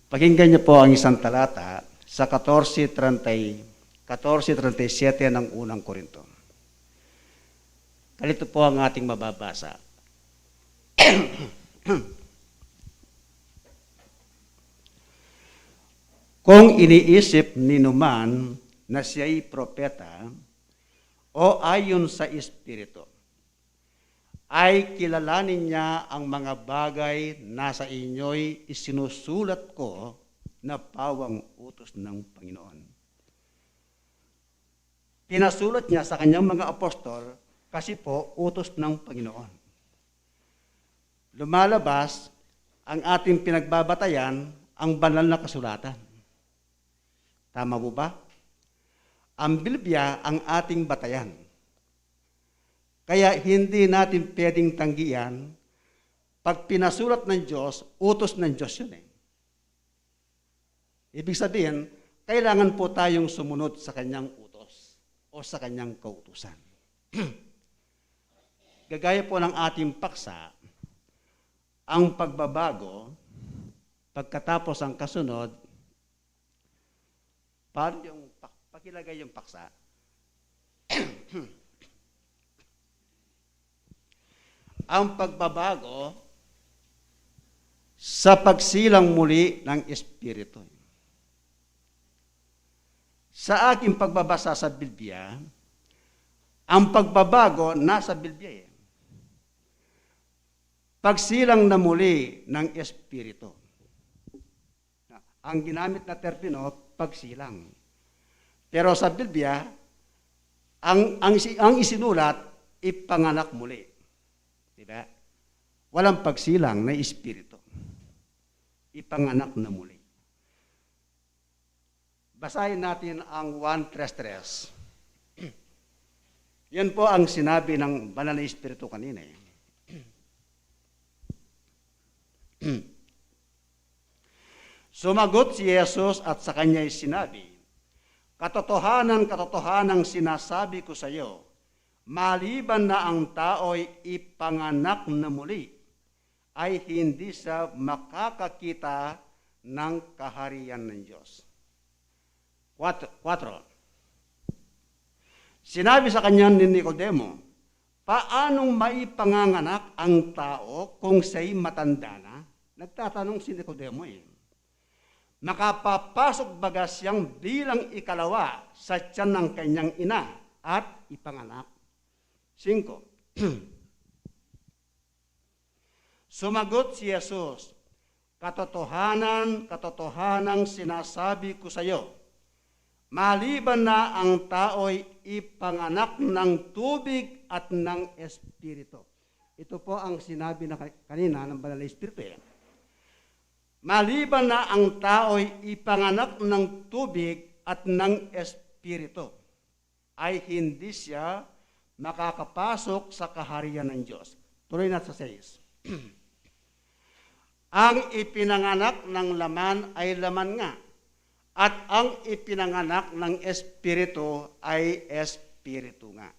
Speaker 7: Pakinggan niyo po ang isang talata sa 14:37 ng unang Korinto. Kalito po ang ating mababasa. Kung iniisip ni numan na siya'y propeta o ayon sa Espiritu, ay kilalanin niya ang mga bagay na sa inyo'y isinusulat ko na pawang utos ng Panginoon. Pinasulat niya sa kanyang mga apostol kasi po utos ng Panginoon. Lumalabas ang ating pinagbabatayan, ang banal na kasulatan. Tama po ba? Ang Biblia ang ating batayan. Kaya hindi natin pwedeng tanggihan, pag pinasulat ng Diyos, utos ng Diyos yun . Ibig sabihin, kailangan po tayong sumunod sa kanyang utos o sa kanyang kautusan. Gagaya po ng ating paksa, ang pagbabago, pagkatapos ang kasunod, paano yung pakilagay yung paksa? Ang pagbabago sa pagsilang muli ng Espiritu. Sa aking pagbabasa sa Biblia, ang pagbabago nasa Biblia . Pagsilang na muli ng Espiritu. Ang ginamit na termino, pagsilang. Pero sa Biblia, ang isinulat, ipanganak muli. Diba? Walang pagsilang na Espiritu. Ipanganak na muli. Basahin natin ang 1:3. Yan po ang sinabi ng Banal na Espiritu kanina . Sumagot si Jesus at sa kanya'y sinabi, katotohanan sinasabi ko sa iyo, maliban na ang tao'y ipanganak na muli, ay hindi siya makakakita ng kaharian ng Diyos. 4. Sinabi sa kanya ni Nicodemo, paanong maipanganganak ang tao kung siya'y matanda na? Nagtatanong si Nicodemo . Makapapasok baga siyang bilang ikalawa sa tiyan ng kanyang ina at ipanganak. 5. Sumagot si Jesus, katotohanan sinasabi ko sa iyo, maliban na ang tao'y ipanganak ng tubig at ng Espiritu. Ito po ang sinabi na kanina ng Banal na Espiritu . Maliban na ang tao'y ipanganak ng tubig at ng Espiritu, ay hindi siya makakapasok sa kaharian ng Diyos. Tuloy na sa 6. Ang ipinanganak ng laman ay laman nga, at ang ipinanganak ng Espiritu ay Espiritu nga.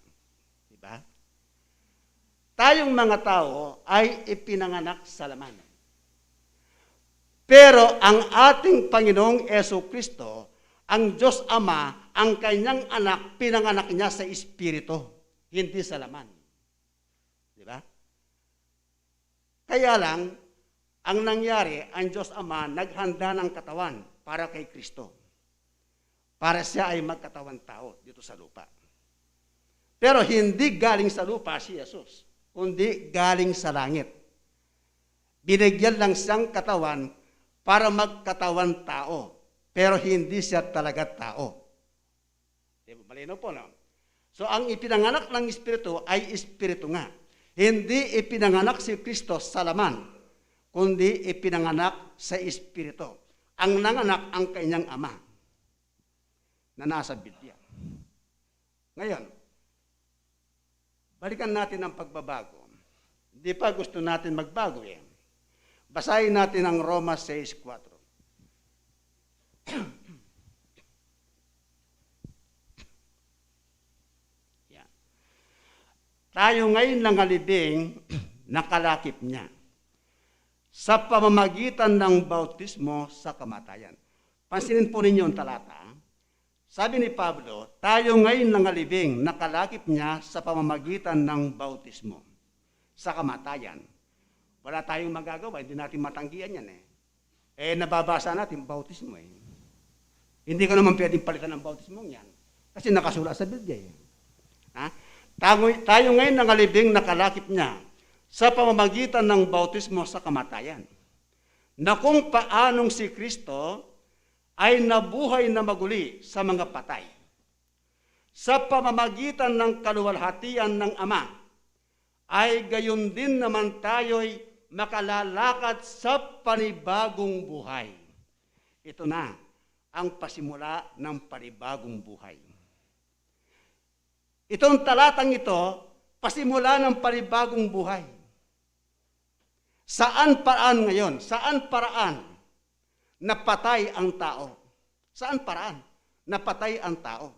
Speaker 7: Di ba? Tayong mga tao ay ipinanganak sa laman. Pero ang ating Panginoong Jesucristo, ang Diyos Ama, ang kanyang anak, pinanganak niya sa Espiritu, hindi sa laman. Di ba? Kaya lang, ang nangyari, ang Diyos Ama naghanda ng katawan para kay Kristo. Para siya ay magkatawan tao dito sa lupa. Pero hindi galing sa lupa si Jesus, kundi galing sa langit. Binigyan lang siyang katawan para magkatawan tao. Pero hindi siya talaga tao. Diba? Malinaw po, no? So, ang ipinanganak ng Espiritu ay Espiritu nga. Hindi ipinanganak si Kristo sa laman, kundi ipinanganak sa Espiritu. Ang nanganak ang kanyang ama na nasa Biblia. Ngayon, balikan natin ang pagbabago. Hindi pa gusto natin magbago eh. Basahin natin ang Roma 6:4. Yan. Tayo ngayon nangalibing nakalakip niya sa pamamagitan ng bautismo sa kamatayan. Pansinin po ninyo ang talata. Sabi ni Pablo, tayo ngayon nangalibing nakalakip niya sa pamamagitan ng bautismo sa kamatayan. Wala tayong magagawa, hindi natin matanggihan yan eh. Nababasa natin bautismo eh. Hindi ka naman pwedeng palitan ng bautismo yan. Kasi nakasulat sa Biblia eh. Tayo ngayon nangalibing nakalakip niya sa pamamagitan ng bautismo sa kamatayan. Na kung paanong si Kristo ay nabuhay na maguli sa mga patay. Sa pamamagitan ng kaluwalhatian ng Ama, ay gayon din naman tayo'y makalalakad sa panibagong buhay. Ito na ang pasimula ng panibagong buhay. Itong talatang ito, pasimula ng panibagong buhay. Saan paraan ngayon? Saan paraan napatay ang tao? Saan paraan napatay ang tao?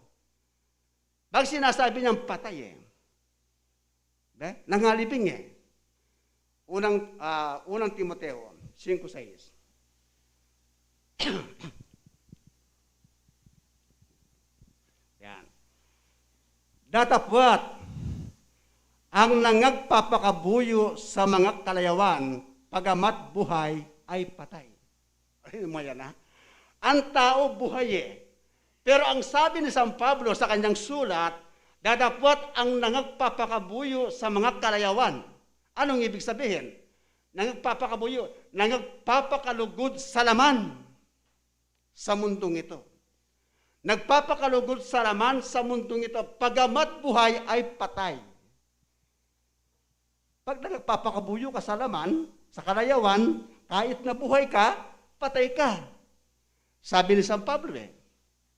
Speaker 7: Bakit sinasabi niyang patay eh? Nangalibing eh. Unang Timoteo 5:6. Yan. Datapwat ang nangagpapakabuyo sa mga kalayawan, pagamat buhay ay patay. Ano mo yan, ha? Ang tao buhay eh. Pero ang sabi ni San Pablo sa kanyang sulat, datapwat ang nangagpapakabuyo sa mga kalayawan. Anong ibig sabihin? Nangagpapakabuyo, nangagpapakalugod sa laman sa mundong ito. Nagpapakalugod sa laman sa mundong ito, pagamat buhay ay patay. Pag nagpapakabuyo ka sa laman, sa kalayawan, kahit na buhay ka, patay ka. Sabi ni San Pablo eh.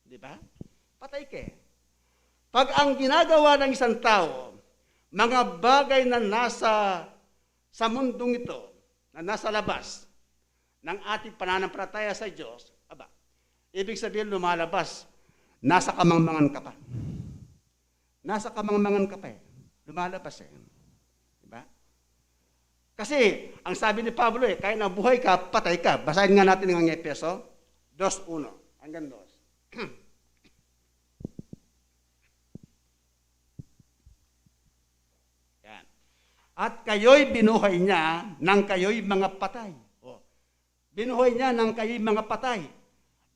Speaker 7: Di ba? Patay ka eh. Pag ang ginagawa ng isang tao, mga bagay na nasa sa mundong ito, na nasa labas ng ating pananampalataya sa Diyos, ibig sabihin lumalabas, nasa kamangmangan ka pa. Nasa kamangmangan ka pa eh. Lumalabas eh. Diba? Kasi, ang sabi ni Pablo eh, kahit na buhay ka, patay ka. Basahin nga natin ng Efeso 2:1 hanggang 2. At kayo'y binuhay niya nang kayo'y mga patay. Binuhay niya nang kayo'y mga patay.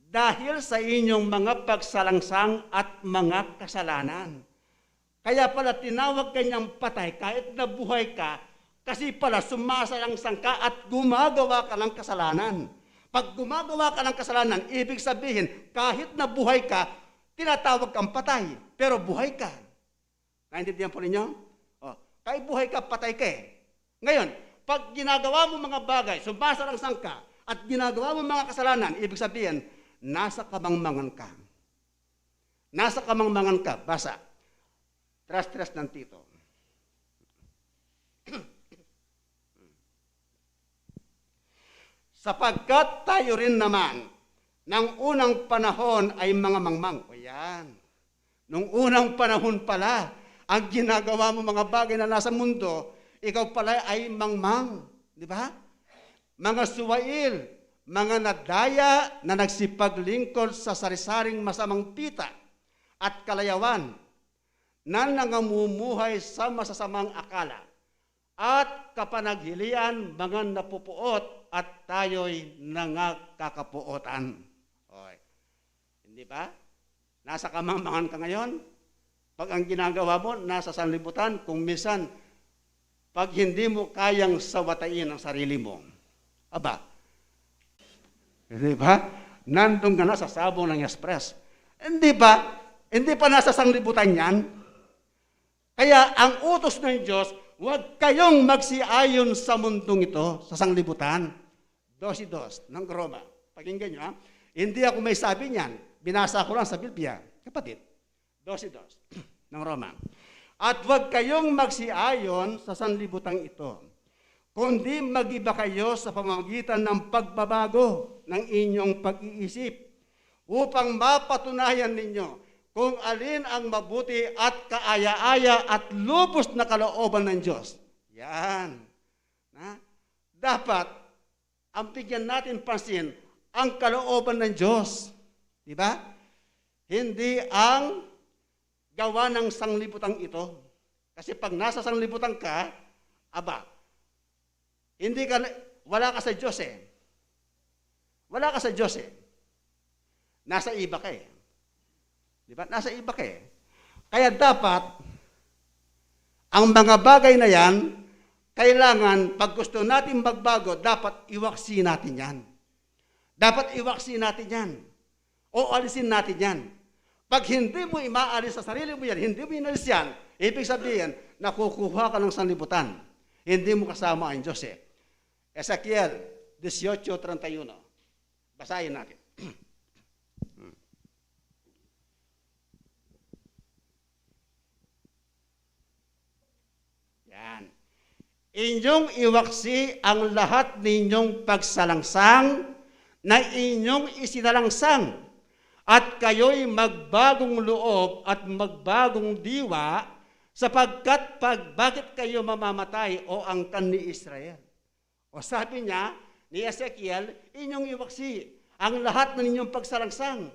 Speaker 7: Dahil sa inyong mga pagsalangsang at mga kasalanan. Kaya pala tinawag kanyang patay kahit na buhay ka, kasi pala sumasalangsang ka at gumagawa ka ng kasalanan. Pag gumagawa ka ng kasalanan, ibig sabihin, kahit na buhay ka, tinatawag kang patay, pero buhay ka. Naintindihan po ninyo? Kahit buhay ka, patay ka eh. Ngayon, pag ginagawa mo mga bagay, sumasalangsang ka, at ginagawa mo mga kasalanan, ibig sabihin, nasa kamangmangan ka. Nasa kamangmangan ka, basa. Tras-tras ng tito. Sapagkat tayo rin naman, ng unang panahon ay mga mangmang. O yan. Nung unang panahon pala, ang ginagawa mo mga bagay na nasa mundo, ikaw pala ay mangmang. Di ba? Mga suwail, mga nadaya na nagsipaglingkod sa sarisaring masamang pita at kalayawan na nangamumuhay sa masasamang akala at kapanaghilian mga napupuot at tayo'y nangakakapuotan. Okay. Hindi ba? Nasa kamangmangan ka ngayon? Pag ang ginagawa mo, nasa sanlibutan, kung minsan, pag hindi mo kayang sawatain ang sarili mo, aba, hindi ba? Nandun ka na sa sabong ng express. Hindi ba? Hindi pa nasa sanlibutan yan? Kaya ang utos ng Diyos, huwag kayong magsiayon sa mundong ito, sa sanglibutan. 12:2 ng Roma. Pakinggan nyo, ha? Hindi ako may sabi niyan. Binasa ko lang sa Biblia. Kapatid, 12:2 ng Roma. At huwag kayong magsiayon sa sanlibutan ito, kundi mag-iba kayo sa pamamagitan ng pagbabago ng inyong pag-iisip upang mapatunayan ninyo kung alin ang mabuti at kaaya-aya at lubos na kalooban ng Diyos. Yan. Dapat, ang bigyan natin pansin, ang kalooban ng Diyos. Di ba? Hindi ang gawa ng sanglibutan ito. Kasi pag nasa sanglibutan ka, aba, wala ka sa Diyos eh. Wala ka sa Diyos eh. Nasa iba ka eh. Di ba? Nasa iba ka eh. Kaya dapat, ang mga bagay na yan, kailangan, pag gusto natin magbago, dapat iwaksi natin yan. Dapat iwaksi natin yan. O alisin natin yan. Pag hindi mo imaalis sa sarili mo yan, hindi mo inalis yan, ibig sabihin, nakukuha ka ng sanlibutan. Hindi mo kasama ang Diyos eh. Ezekiel 18:31. Basahin natin. Yan. Inyong iwaksi ang lahat ninyong pagsalangsang na inyong isinalangsang at kayo'y magbagong loob at magbagong diwa sapagkat bakit kayo mamamatay o angkan ni Israel? O sabi niya ni Ezekiel, inyong iwaksi ang lahat ng inyong pagsalangsang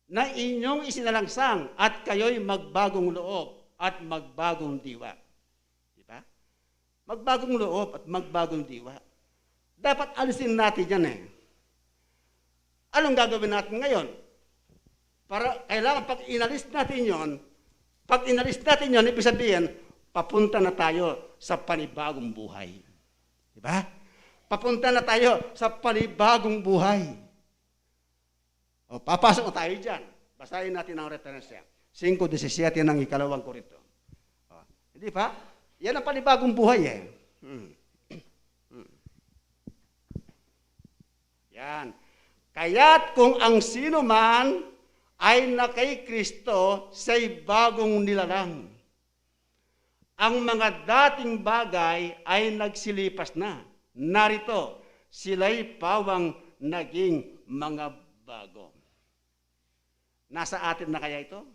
Speaker 7: na inyong isinalangsang at kayo'y magbagong loob at magbagong diwa. Di ba? Magbagong loob at magbagong diwa. Dapat alisin natin yan eh. Anong gagawin natin ngayon? Kailangan pag inalis natin yon, ibig sabihin, papunta na tayo sa panibagong buhay. Di ba? Papunta na tayo sa panibagong buhay. O, papasok na tayo dyan. Basahin natin ang referensya. 5:17 ng 2 Korinto. O, hindi ba? Yan ang panibagong buhay eh. Yan. Kaya't kung ang sino man ay na kay Kristo, siya'y bagong nilalang. Ang mga dating bagay ay nagsilipas na. Narito, sila'y pawang naging mga bago. Nasa atin na kaya ito?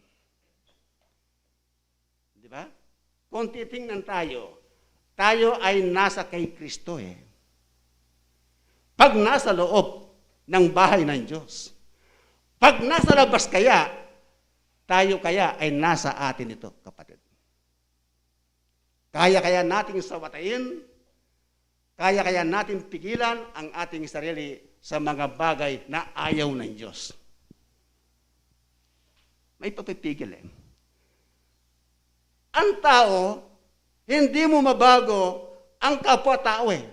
Speaker 7: Di ba? Kung titingnan tayo ay nasa kay Kristo eh. Pag nasa loob ng bahay ng Diyos. Pag nasa labas tayo kaya ay nasa atin ito, kapatid. Kaya nating sawatain, kaya nating pigilan ang ating sarili sa mga bagay na ayaw ng Diyos. May papipigil eh. Ang tao, hindi mo mabago ang kapwa-tao eh.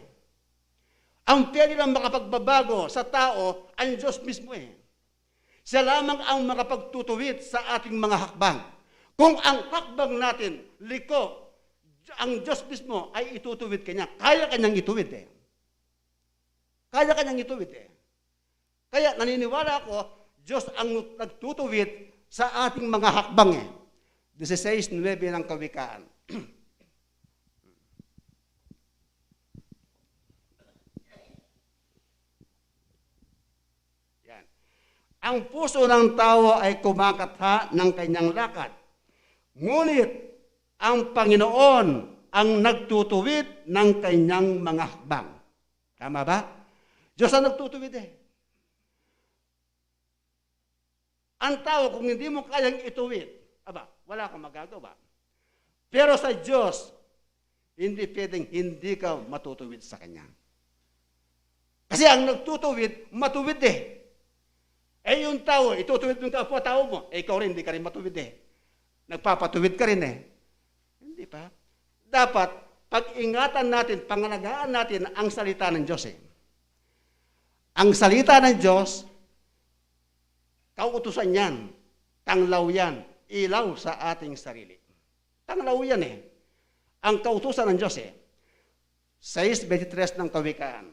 Speaker 7: Ang pwede lang makapagbabago sa tao, ang Diyos mismo eh. Siya lamang ang makapagtutuwid sa ating mga hakbang. Kung ang hakbang natin, liko, ang Diyos mismo ay itutuwid kanya. Kaya kanyang ituwid eh. Kaya kanyang ituwid eh. Kaya naniniwala ako, Diyos ang nagtutuwid sa ating mga hakbang eh. 16:9 ng Kawikaan. Ang puso ng tao ay kumakatha ng kanyang lakad. Ngunit ang Panginoon ang nagtutuwid ng kanyang mga hakbang. Tama ba? Diyos ang nagtutuwid eh. Ang tao, kung hindi mo kayang ituwid, wala kang magagawa. Pero sa Diyos, hindi pwedeng hindi ka matutuwid sa Kanya. Kasi ang nagtutuwid, matuwid eh. Eh yung tao, itutuwid mo yung kapwa-tao mo, ikaw rin, hindi ka rin matuwid eh. Nagpapatuwid ka rin eh. Hindi pa. Dapat, pag-ingatan natin, pangalagaan natin ang salita ng Diyos eh. Ang salita ng Diyos, kauutusan yan, tanglaw yan, ilaw sa ating sarili. Tanglaw yan eh. Ang kautusan ng Diyos eh. 6:23 ng Kawikaan.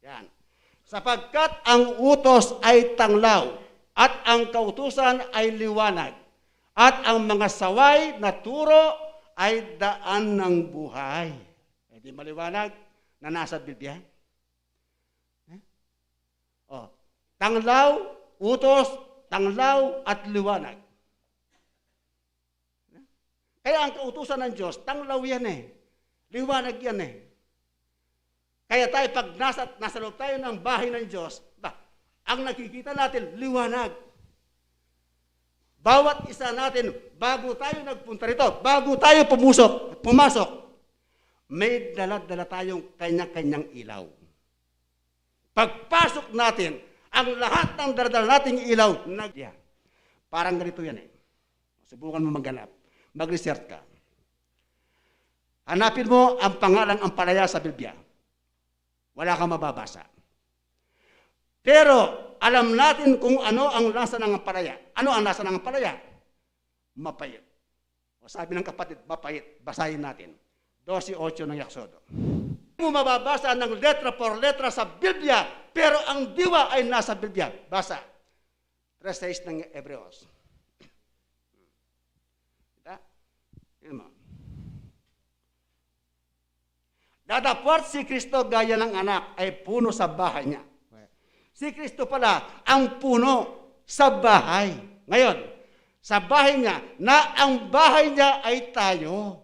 Speaker 7: Yan. Sapagkat ang utos ay tanglaw at ang kautusan ay liwanag at ang mga saway na turo ay daan ng buhay. E di maliwanag na nasa Biblia? Tanglaw, utos, tanglaw at liwanag. Kaya ang kautusan ng Diyos, tanglaw yan eh. Liwanag yan eh. Kaya tayo pag nasa loob tayo ng bahay ng Diyos, ang nakikita natin, liwanag. Bawat isa natin, bago tayo nagpunta rito, bago tayo pumasok, may dala-dala tayong kanya-kanyang ilaw. Pagpasok natin, ang lahat ng dala-dala nating ilaw, parang ganito yan eh. Subukan mo maghanap. Mag-research ka. Hanapin mo ang pangalang ampalaya sa Biblia. Wala kang mababasa. Pero alam natin kung ano ang lasa ng ampalaya. Ano ang lasa ng ampalaya? Mapait. O sabi ng kapatid, mapait. Basahin natin. 12:8 ng Yaksodo. Mo mababasa ng letra por letra sa Biblia, pero ang diwa ay nasa Biblia. Basa. 3:6 ng Hebreos. Datapwat si Kristo gaya ng anak ay puno sa bahay niya. Si Kristo pala ang puno sa bahay. Ngayon, sa bahay niya, na ang bahay niya ay tayo.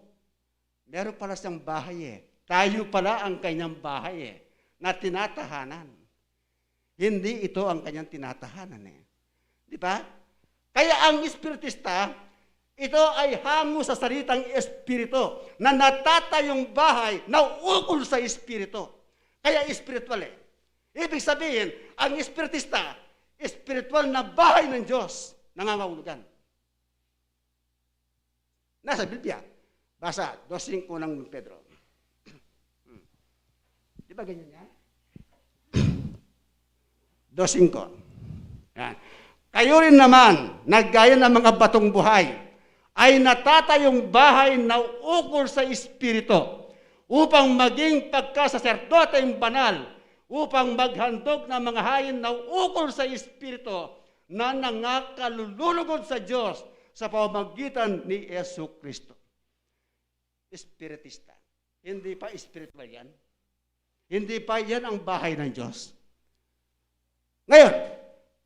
Speaker 7: Meron pala siyang bahay eh. Tayo pala ang kanyang bahay eh, na tinatahanan. Hindi ito ang kanyang tinatahanan eh. Di ba? Kaya ang espiritista, ito ay hango sa salitang espiritu na natatayong bahay na ukol sa espiritu. Kaya espiritual eh. Ibig sabihin, ang espiritista, espiritual na bahay ng Diyos, nangangahulugan. Nasa Biblia. Basa, 2:5 ng Pedro. Di ba ganyan yan? 2:5. Yan. Kayo rin naman, naggaya ng mga batong buhay, ay natatayong bahay na ukol sa Espiritu upang maging pagkasaserdoteng banal, upang maghandog ng mga hayin na ukol sa Espiritu na nangakalulugod sa Diyos sa pamamagitan ni Yesu Kristo. Espiritista. Hindi pa spiritual yan. Hindi pa yan ang bahay ng Diyos. Ngayon,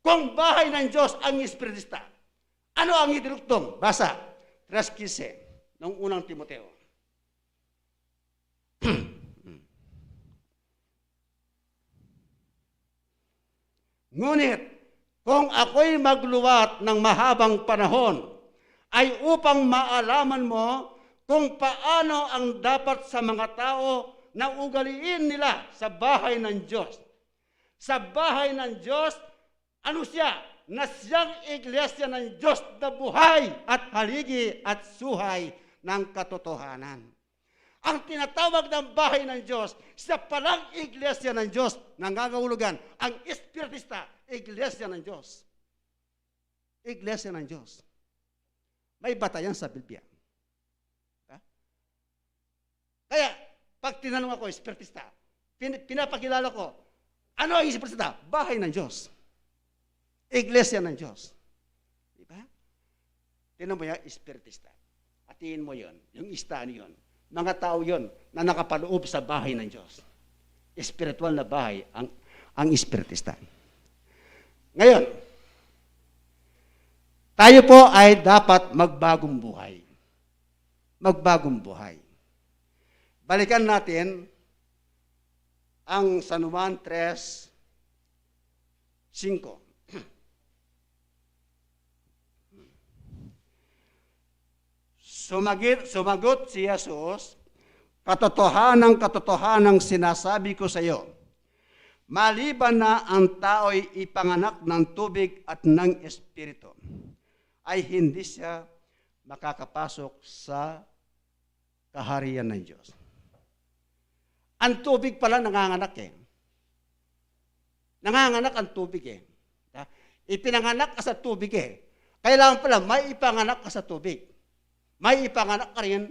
Speaker 7: kung bahay ng Diyos ang espiritista, ano ang idinugtong? Basa. 3:15 ng unang Timoteo. Ngunit, kung ako'y magluwat ng mahabang panahon, ay upang maalaman mo kung paano ang dapat sa mga tao na ugaliin nila sa bahay ng Diyos. Sa bahay ng Diyos, ano siya? Na siyang iglesia ng Diyos na buhay at haligi at suhay ng katotohanan. Ang tinatawag ng bahay ng Diyos, siya palang iglesia ng Diyos, nangangahulugan. Ang espiritista, iglesia ng Diyos. Iglesia ng Diyos. May batayan sa Biblia. Kaya, pag tinanong ako, espiritista, pinapakilala ko, ano ang espiritista? Bahay ng Diyos. Iglesia ng Diyos. Diba? Tinan mo yan, espiritista. Atiin mo yon, yung istaan yon. mga tao yon na nakapaloob sa bahay ng Diyos. Espiritual na bahay ang espiritista. Ngayon, tayo po ay dapat magbagong buhay. Magbagong buhay. Balikan natin ang San Juan 3:5. Sumagot si Jesus, katotohanang sinasabi ko sa iyo, maliban na ang tao'y ipanganak ng tubig at ng Espiritu, ay hindi siya makakapasok sa kaharian ng Diyos. Ang tubig pala nanganganak eh. Nanganganak ang tubig eh. Ipinanganak ka sa tubig eh. Kailangan pala may ipanganak ka sa tubig. May ipanganak ka rin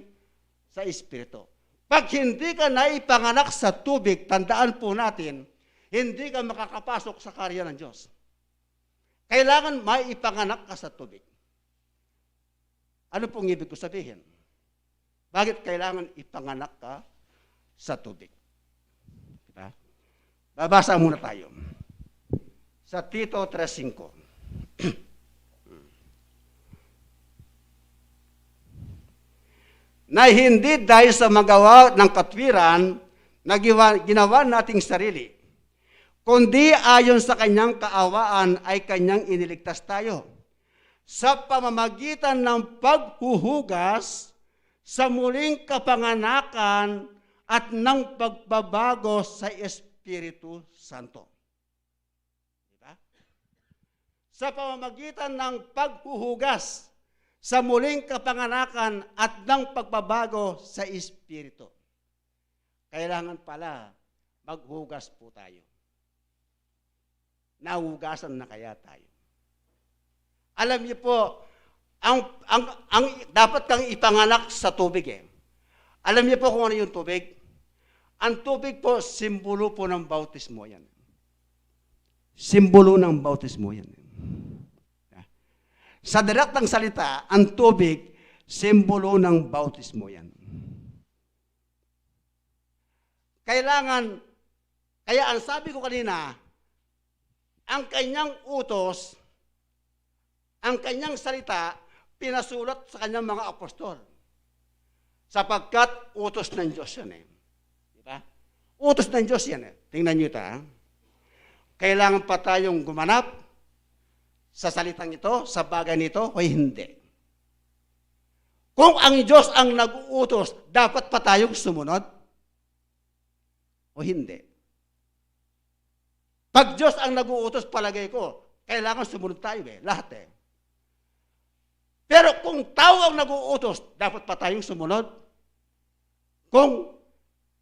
Speaker 7: sa Espiritu. Pag hindi ka naipanganak sa tubig, tandaan po natin, hindi ka makakapasok sa kaharian ng Diyos. Kailangan may ipanganak ka sa tubig. Ano pong ibig ko sabihin? Bakit kailangan ipanganak ka sa tubig? Diba? Babasa muna tayo. Sa Tito 3:5. Na hindi dahil sa magawa ng katwiran na ginawa nating sarili, kundi ayon sa kanyang kaawaan ay kanyang iniligtas tayo sa pamamagitan ng paghuhugas sa muling kapanganakan at ng pagbabago sa Espiritu Santo. Diba? Sa pamamagitan ng paghuhugas sa muling kapanganakan at ng pagbabago sa Espiritu. Kailangan pala maghugas po tayo. Nahugasan na kaya tayo. Alam niyo po, ang dapat kang ipanganak sa tubig eh. Alam niyo po kung ano yung tubig? Ang tubig po, simbolo po ng bautismo yan. Simbolo ng bautismo yan. Sa direktang salita, ang tubig, simbolo ng bautismo yan. Kaya ang sabi ko kanina, ang kanyang utos, ang kanyang salita, pinasulat sa kanyang mga apostol. Sapagkat utos ng Diyos yan eh. Diba? Utos ng Diyos yan eh. Tingnan nyo ito ha. Kailangan pa tayong gumanap sa salitang ito, sa bagay nito, o hindi. Kung ang Diyos ang nag-uutos, dapat pa tayong sumunod? O hindi? Pag Diyos ang nag-uutos, palagay ko, kailangan sumunod tayo eh, lahat eh. Pero kung tao ang nag-uutos, dapat pa tayong sumunod? Kung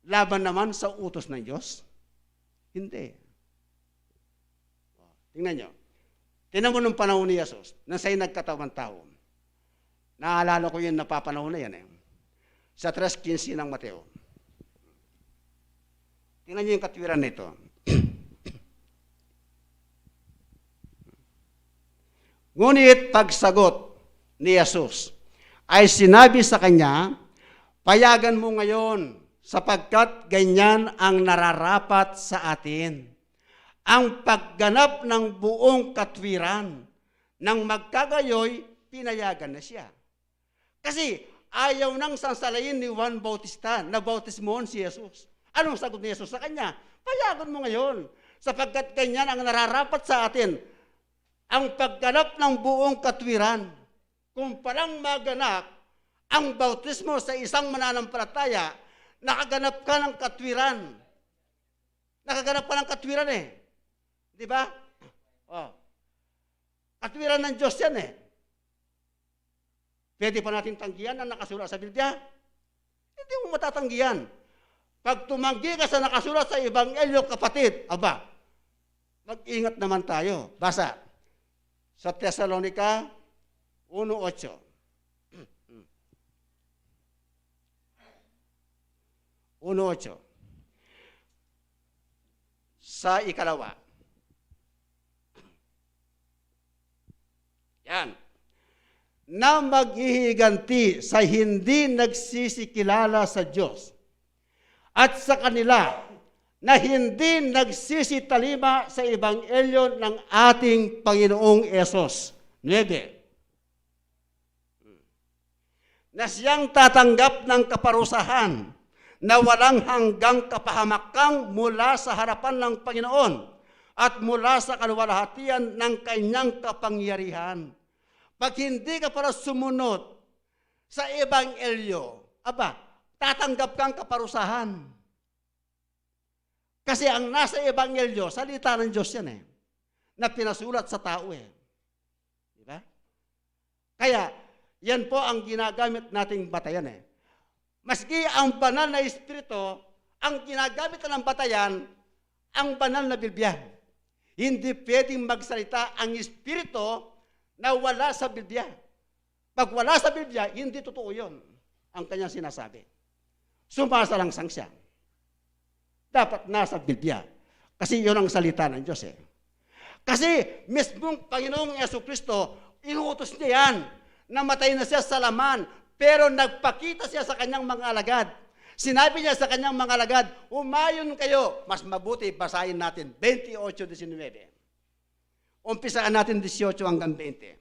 Speaker 7: laban naman sa utos ng Diyos? Hindi. Tingnan nyo. Tingnan mo nung panahon ni Jesus, nang siya'y nagkatawang tao. Naalala ko yun, napapanahon na yan eh. Sa 3:15 ng Mateo. Tingnan nyo yung katwiran nito. Ngunit pagsagot ni Jesus ay sinabi sa kanya, payagan mo ngayon sapagkat ganyan ang nararapat sa atin. Ang pagganap ng buong katwiran ng magkagayoy, pinayagan na siya. Kasi ayaw nang sansalayin ni Juan Bautista na bautismoon si Jesus. Anong sagot ni Jesus sa kanya? Payagan mo ngayon, sapagkat ganyan ang nararapat sa atin. Ang pagganap ng buong katwiran. Kung palang maganap ang bautismo sa isang mananampalataya, nakaganap ka ng katwiran. Nakaganap ka ng katwiran eh. Di ba? Oh. Katwiran ng Diyos yan eh. Pwede pa natin tanggihan ang nakasulat sa Biblia? Hindi mo matatanggihan. Pag tumanggi ka sa nakasulat sa Ebanghelyo, kapatid, aba, mag-ingat naman tayo. Basa. Sa Thessalonica 1:8. Sa ikalawa. Yan. na maghihiganti sa hindi nagsisikilala sa Diyos at sa kanila na hindi nagsisitalima sa ebanghelyo ng ating Panginoong Hesus. 9. Na siyang tatanggap ng kaparusahan na walang hanggang kapahamakan mula sa harapan ng Panginoon at mula sa kaluwalhatian ng kanyang kapangyarihan. Pag hindi ka para sumunod sa ebanghelyo, tatanggap kang kaparusahan. Kasi ang nasa ebanghelyo, salita ng Diyos yan na pinasulat sa tao Di ba? Kaya, yan po ang ginagamit nating batayan Maski ang banal na espiritu, ang ginagamit ng batayan, ang banal na Biblia. Hindi pwedeng magsalita ang espiritu na wala sa Biblia. Pag wala sa Biblia, hindi totoo yun ang kanyang sinasabi. Sumasalangsang siya. Dapat nasa Biblia. Kasi yun ang salita ng Diyos Kasi mismong Panginoong Jesucristo, inuutos niya yan, namatay na siya sa laman, pero nagpakita siya sa kanyang mga alagad. Sinabi niya sa kanyang mga alagad, umayon kayo. Mas mabuti, basahin natin, 28:19. Umpisaan natin 18 hanggang 20.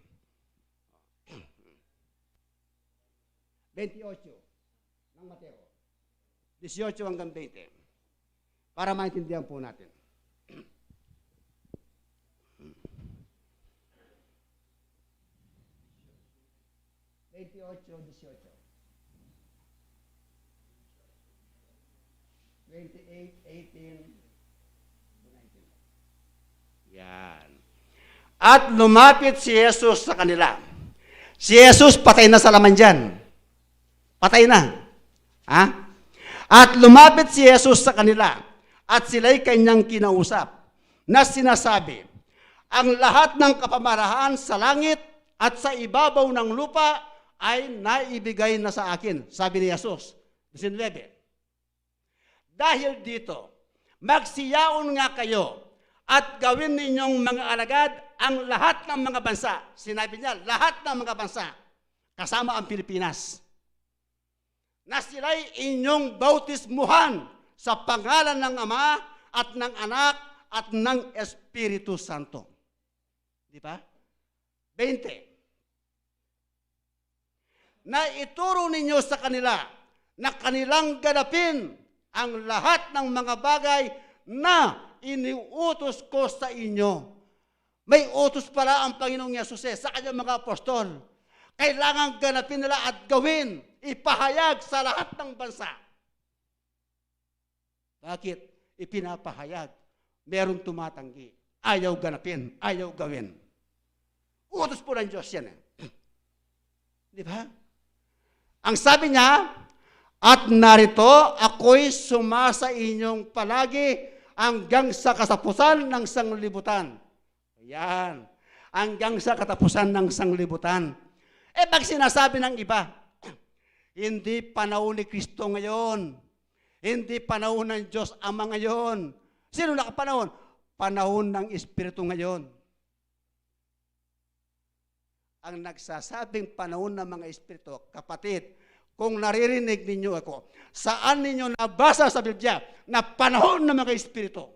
Speaker 7: 28 ng Mateo. 18 hanggang 20. Para maintindihan po natin. Ocho, 18. 28, 18, 19. Yan. At lumapit si Jesus sa kanila. Si Jesus patay na sa laman dyan. Patay na. At lumapit si Jesus sa kanila at sila'y kanyang kinausap na sinasabi, ang lahat ng kapamarahan sa langit at sa ibabaw ng lupa ay naibigay na sa akin. Sabi ni Jesus. 19. Dahil dito, magsiyaon nga kayo at gawin ninyong mga alagad ang lahat ng mga bansa. Sinabi niya, lahat ng mga bansa, kasama ang Pilipinas, na sila'y inyong bautismuhan sa pangalan ng Ama at ng Anak at ng Espiritu Santo. Di ba? 20. Na ituro ninyo sa kanila na kanilang ganapin ang lahat ng mga bagay na iniutos ko sa inyo. May utos pala ang Panginoong Yesus sa kanyang mga apostol. Kailangan ganapin nila at gawin, ipahayag sa lahat ng bansa. Bakit? Ipinapahayag. Merong tumatanggi. Ayaw ganapin, ayaw gawin. Utos po ng Diyos yan. Di ba? Ang sabi niya, at narito ako'y sumasa inyong palagi hanggang sa katapusan ng sanglibutan. Ayan. Hanggang sa katapusan ng sanglibutan. Pag sinasabi ng iba, hindi panahon ni Kristo ngayon. Hindi panahon ng Diyos Ama ngayon. Sino nakapanahon? Panahon ng Espiritu ngayon. Ang nagsasabing panahon ng mga Espiritu, kapatid, kung naririnig ninyo ako, saan ninyo nabasa sa Biblia na panahon ng mga Espiritu?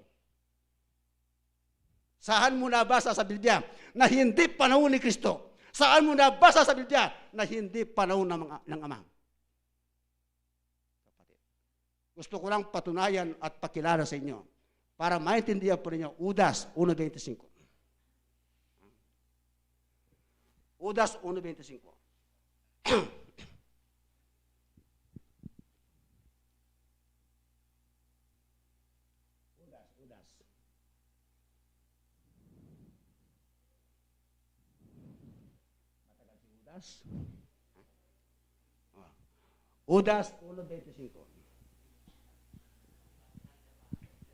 Speaker 7: Saan mo nabasa sa Biblia na hindi panahon ni Kristo? Saan mo nabasa sa Biblia na hindi panahon ng Ama? Kapatid, gusto ko lang patunayan at pakilala sa inyo para maintindihan po ninyo Judas 1:25. Judas 1:25. Judas 1:25.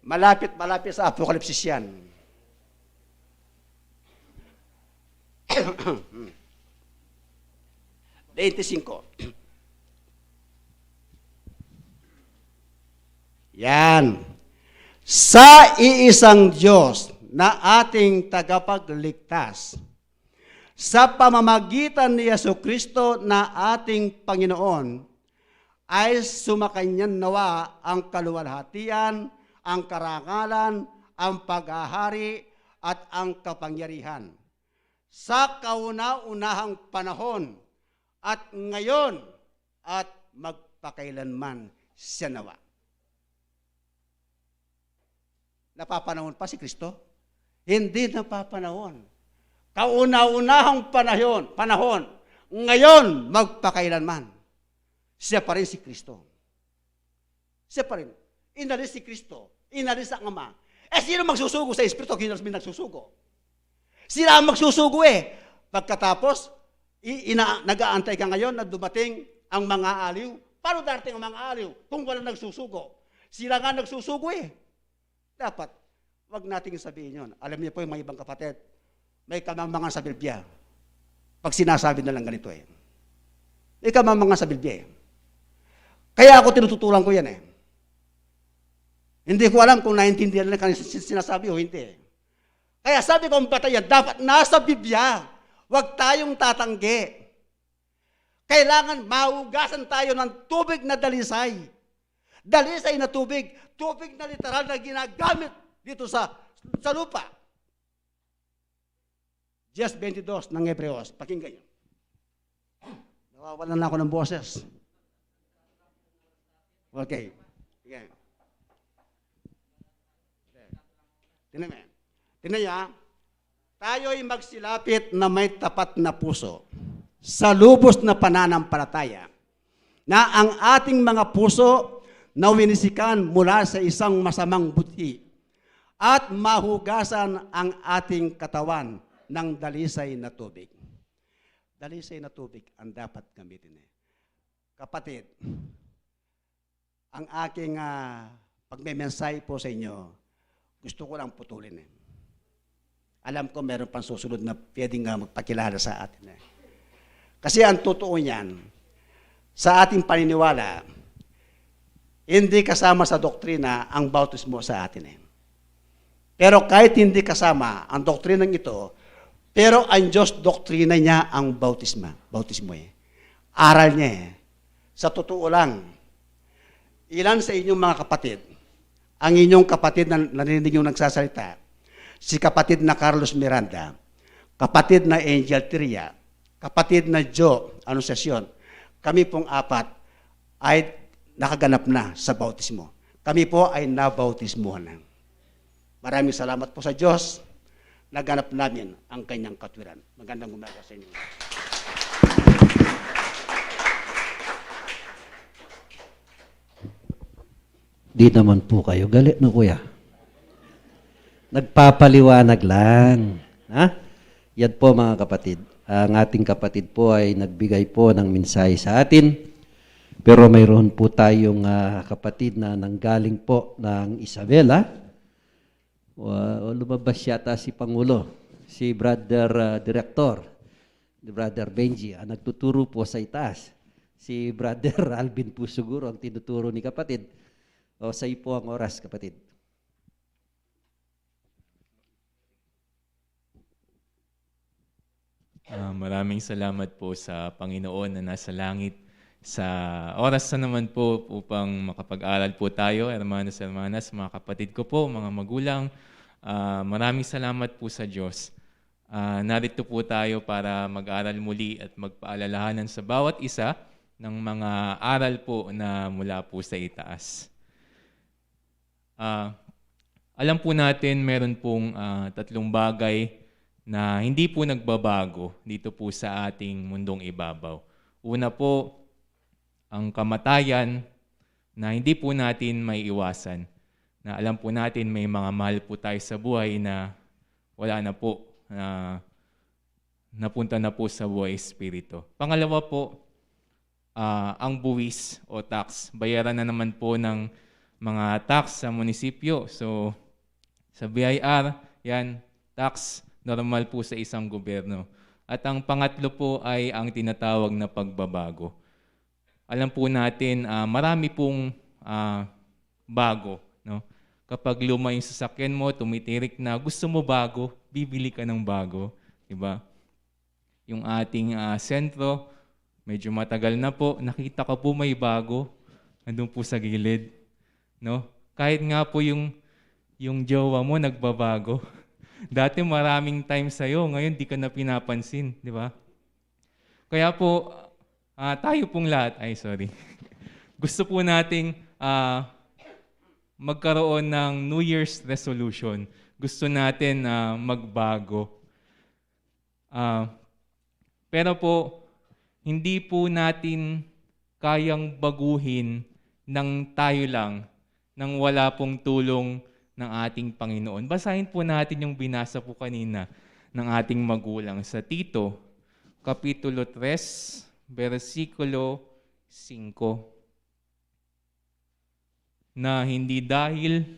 Speaker 7: Malapit sa Apokalipsis yan. Yan. Sa iisang Diyos na ating tagapagligtas, sa pamamagitan ni Jesucristo na ating Panginoon, ay sumakanyan nawa ang kaluwalhatian, ang karangalan, ang paghahari, at ang kapangyarihan sa kauna-unahang panahon at ngayon at magpakailanman siya nawa. Napapanahon pa si Kristo? Hindi napapanahon. Kauna-unahang panahon, ngayon magpakailanman. Siya pa rin si Kristo. Siya pa rin. Inalis si Kristo. Inalis ang Ama. Sino magsusugo sa Espiritu? Kino may nagsusugo? Sila ang magsusugo eh. Pagkatapos, nag-aantay ka ngayon na dumating ang mga aliw. Paano darating ang mga aliw kung walang nagsusugo? Sila nga nagsusugo eh. Dapat, wag nating sabihin yun. Alam niyo po yung mga ibang kapatid, may kamangmangan sa Biblia. Pag sinasabi na lang ganito eh. May kamangmangan sa Biblia eh. Kaya ako tinututulan ko yan eh. Hindi ko alam kung naintindihan na sinasabi o hindi. Kaya sabi ko, ang batayan dapat nasa Biblia. Huwag tayong tatanggi. Kailangan mahugasan tayo ng tubig na dalisay. Dalisay na tubig. Tubig na literal na ginagamit dito sa lupa. Just 22 ng Hebreos. Pakinggan nyo. Nawawalan na ako ng boses. Okay. Okay. Tingnan niya, tayo'y magsilapit na may tapat na puso sa lubos na pananampalataya na ang ating mga puso na winisikan mula sa isang masamang buti at mahugasan ang ating katawan ng dalisay na tubig. Dalisay na tubig ang dapat gamitin. Kapatid, ang aking pagmemensay po sa inyo, gusto ko lang putulin eh. Alam ko meron pang susunod na pwedeng magpakilala sa atin eh. Kasi ang totoo niyan, sa ating paniniwala, hindi kasama sa doktrina ang bautismo sa atin eh. Pero kahit hindi kasama ang doktrinang ito, pero ang Diyos doktrina niya ang bautismo eh. Aral niya eh. Sa totoo lang, ilan sa inyong mga kapatid, ang inyong kapatid na narinig yung nagsasalita, si kapatid na Carlos Miranda, kapatid na Angel Tria, kapatid na Joe Anunciacion, kami pong apat ay nakaganap na sa bautismo. Kami po ay nabautismuhan na. Maraming salamat po sa Diyos, naganap namin ang kanyang katwiran. Magandang umaga sa inyo.
Speaker 8: Di naman po kayo galit no kuya. Nagpapaliwanag lang. Ha? Yan po mga kapatid. Ang ating kapatid po ay nagbigay po ng mensahe sa atin. Pero mayroon po tayong kapatid na nanggaling po ng Isabela. Lumabas yata si Pangulo, si Brother Director, Brother Benji, ang nagtuturo po sa itaas. Si Brother Alvin po siguro ang tinuturo ni kapatid. O sa iyo po ang oras, kapatid.
Speaker 9: Maraming salamat po sa Panginoon na nasa langit. Sa oras na naman po upang makapag-aral po tayo, hermanos, mga kapatid ko po, mga magulang. Maraming salamat po sa Diyos. Narito po tayo para mag-aral muli at magpaalalahanan sa bawat isa ng mga aral po na mula po sa itaas. Alam po natin meron pong tatlong bagay na hindi po nagbabago dito po sa ating mundong ibabaw. Una po, ang kamatayan na hindi po natin may iwasan. Na alam po natin may mga mahal po tayo sa buhay na wala na po, na napunta na po sa buhay espiritu. Pangalawa po, ang buwis o tax. Bayaran na naman po ng mga tax sa munisipyo. So, sa BIR, yan, tax, normal po sa isang gobyerno. At ang pangatlo po ay ang tinatawag na pagbabago. Alam po natin, marami pong bago. No? Kapag luma yung sasakyan mo, tumitirik na, gusto mo bago, bibili ka ng bago. Diba? yung ating sentro. Medyo matagal na po. Nakita ko po may bago. Andun po sa gilid. No? Kahit nga po yung jowa mo nagbabago. Dati maraming time sa'yo, ngayon di ka na pinapansin, di ba? Kaya po, tayo pong lahat, gusto po nating magkaroon ng New Year's resolution. Gusto natin magbago. Pero po, hindi po natin kayang baguhin ng tayo lang nang wala pong tulong ng ating Panginoon. Basahin po natin yung binasa po kanina ng ating magulang sa Tito, Kapitulo 3, versikulo 5. Na hindi dahil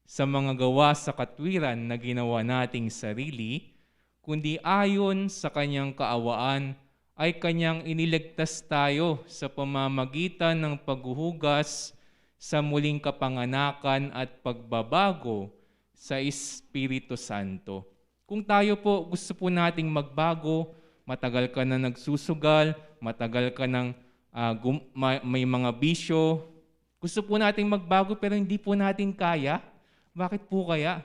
Speaker 9: sa mga gawa sa katwiran na ginawa nating sarili, kundi ayon sa kanyang kaawaan ay kanyang iniligtas tayo sa pamamagitan ng paghuhugas sa muling kapanganakan at pagbabago sa Espiritu Santo. Kung tayo po gusto po nating magbago, matagal ka na nagsusugal, matagal ka nang may mga bisyo, gusto po nating magbago pero hindi po natin kaya. Bakit po kaya?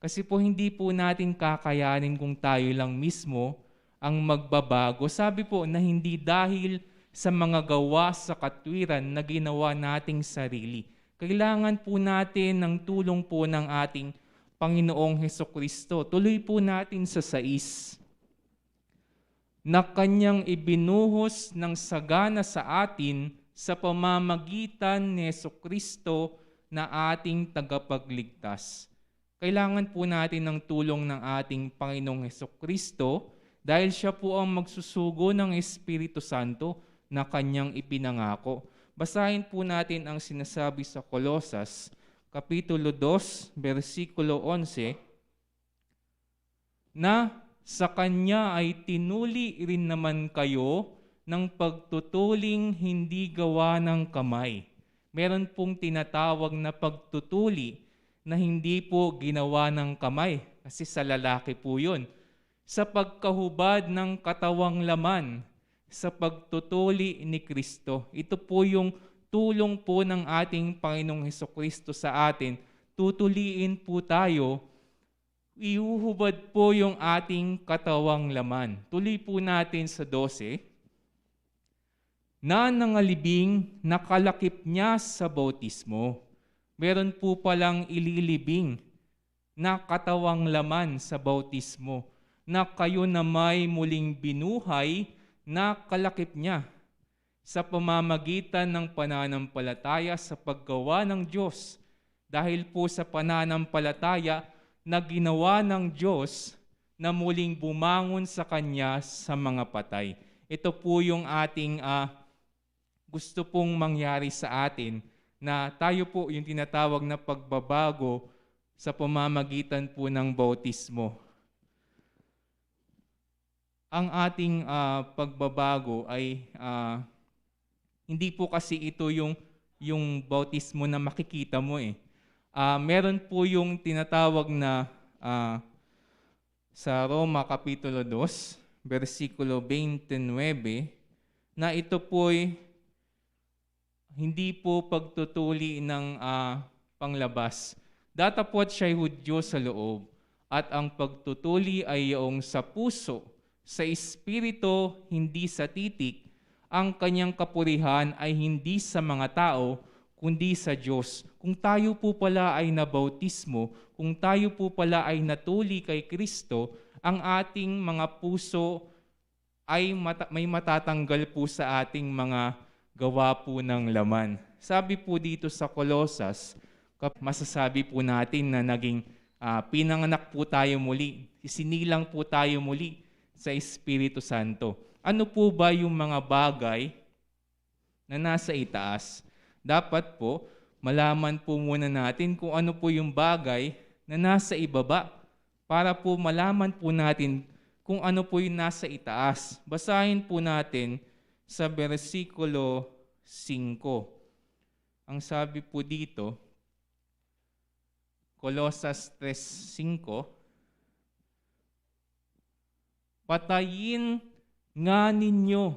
Speaker 9: Kasi po hindi po natin kakayanin kung tayo lang mismo ang magbabago. Sabi po na hindi dahil sa mga gawa sa katwiran na ginawa nating sarili. Kailangan po natin ng tulong po ng ating Panginoong Hesukristo. Tuloy po natin sa 6. Na kanyang ibinuhos ng sagana sa atin sa pamamagitan ni Hesukristo na ating tagapagligtas. Kailangan po natin ng tulong ng ating Panginoong Hesukristo dahil siya po ang magsusugo ng Espiritu Santo na kanyang ipinangako. Basahin po natin ang sinasabi sa Kolosas, Kapitulo 2, versikulo 11, na sa kanya ay tinuli rin naman kayo ng pagtutuling hindi gawa ng kamay. Meron pong tinatawag na pagtutuli na hindi po ginawa ng kamay, kasi sa lalaki po yun. Sa pagkahubad ng katawang laman, sa pagtutuli ni Kristo. Ito po yung tulong po ng ating Panginoong Hesukristo sa atin. Tutuliin po tayo, ihuhubad po yung ating katawang laman. Tuloy po natin sa 12. Na nangalibing nakalakip niya sa bautismo. Meron po palang ililibing na katawang laman sa bautismo na kayo na may muling binuhay na kalakip niya sa pamamagitan ng pananampalataya sa paggawa ng Diyos. Dahil po sa pananampalataya na ginawa ng Diyos na muling bumangon sa Kanya sa mga patay. Ito po yung ating gusto pong mangyari sa atin na tayo po yung tinatawag na pagbabago sa pamamagitan po ng bautismo. Ang ating pagbabago ay hindi po kasi ito yung bautismo na makikita mo eh. Meron po yung tinatawag na sa Roma Kapitulo 2, versikulo 29, na ito po'y hindi po pagtutuli ng panglabas. Datapwat siya'y Hudyo sa loob, at ang pagtutuli ay iyong sa puso, sa espiritu, hindi sa titik. Ang kanyang kapurihan ay hindi sa mga tao, kundi sa Diyos. Kung tayo po pala ay nabautismo, kung tayo po pala ay natuli kay Kristo, ang ating mga puso ay may matatanggal po sa ating mga gawa po ng laman. Sabi po dito sa Kolosas, masasabi po natin na naging pinanganak po tayo muli, isinilang po tayo muli sa Espiritu Santo. Ano po ba yung mga bagay na nasa itaas? Dapat po, malaman po muna natin kung ano po yung bagay na nasa ibaba para po malaman po natin kung ano po yung nasa itaas. Basahin po natin sa versikulo 5. Ang sabi po dito, Kolosas 3:5, patayin nga ninyo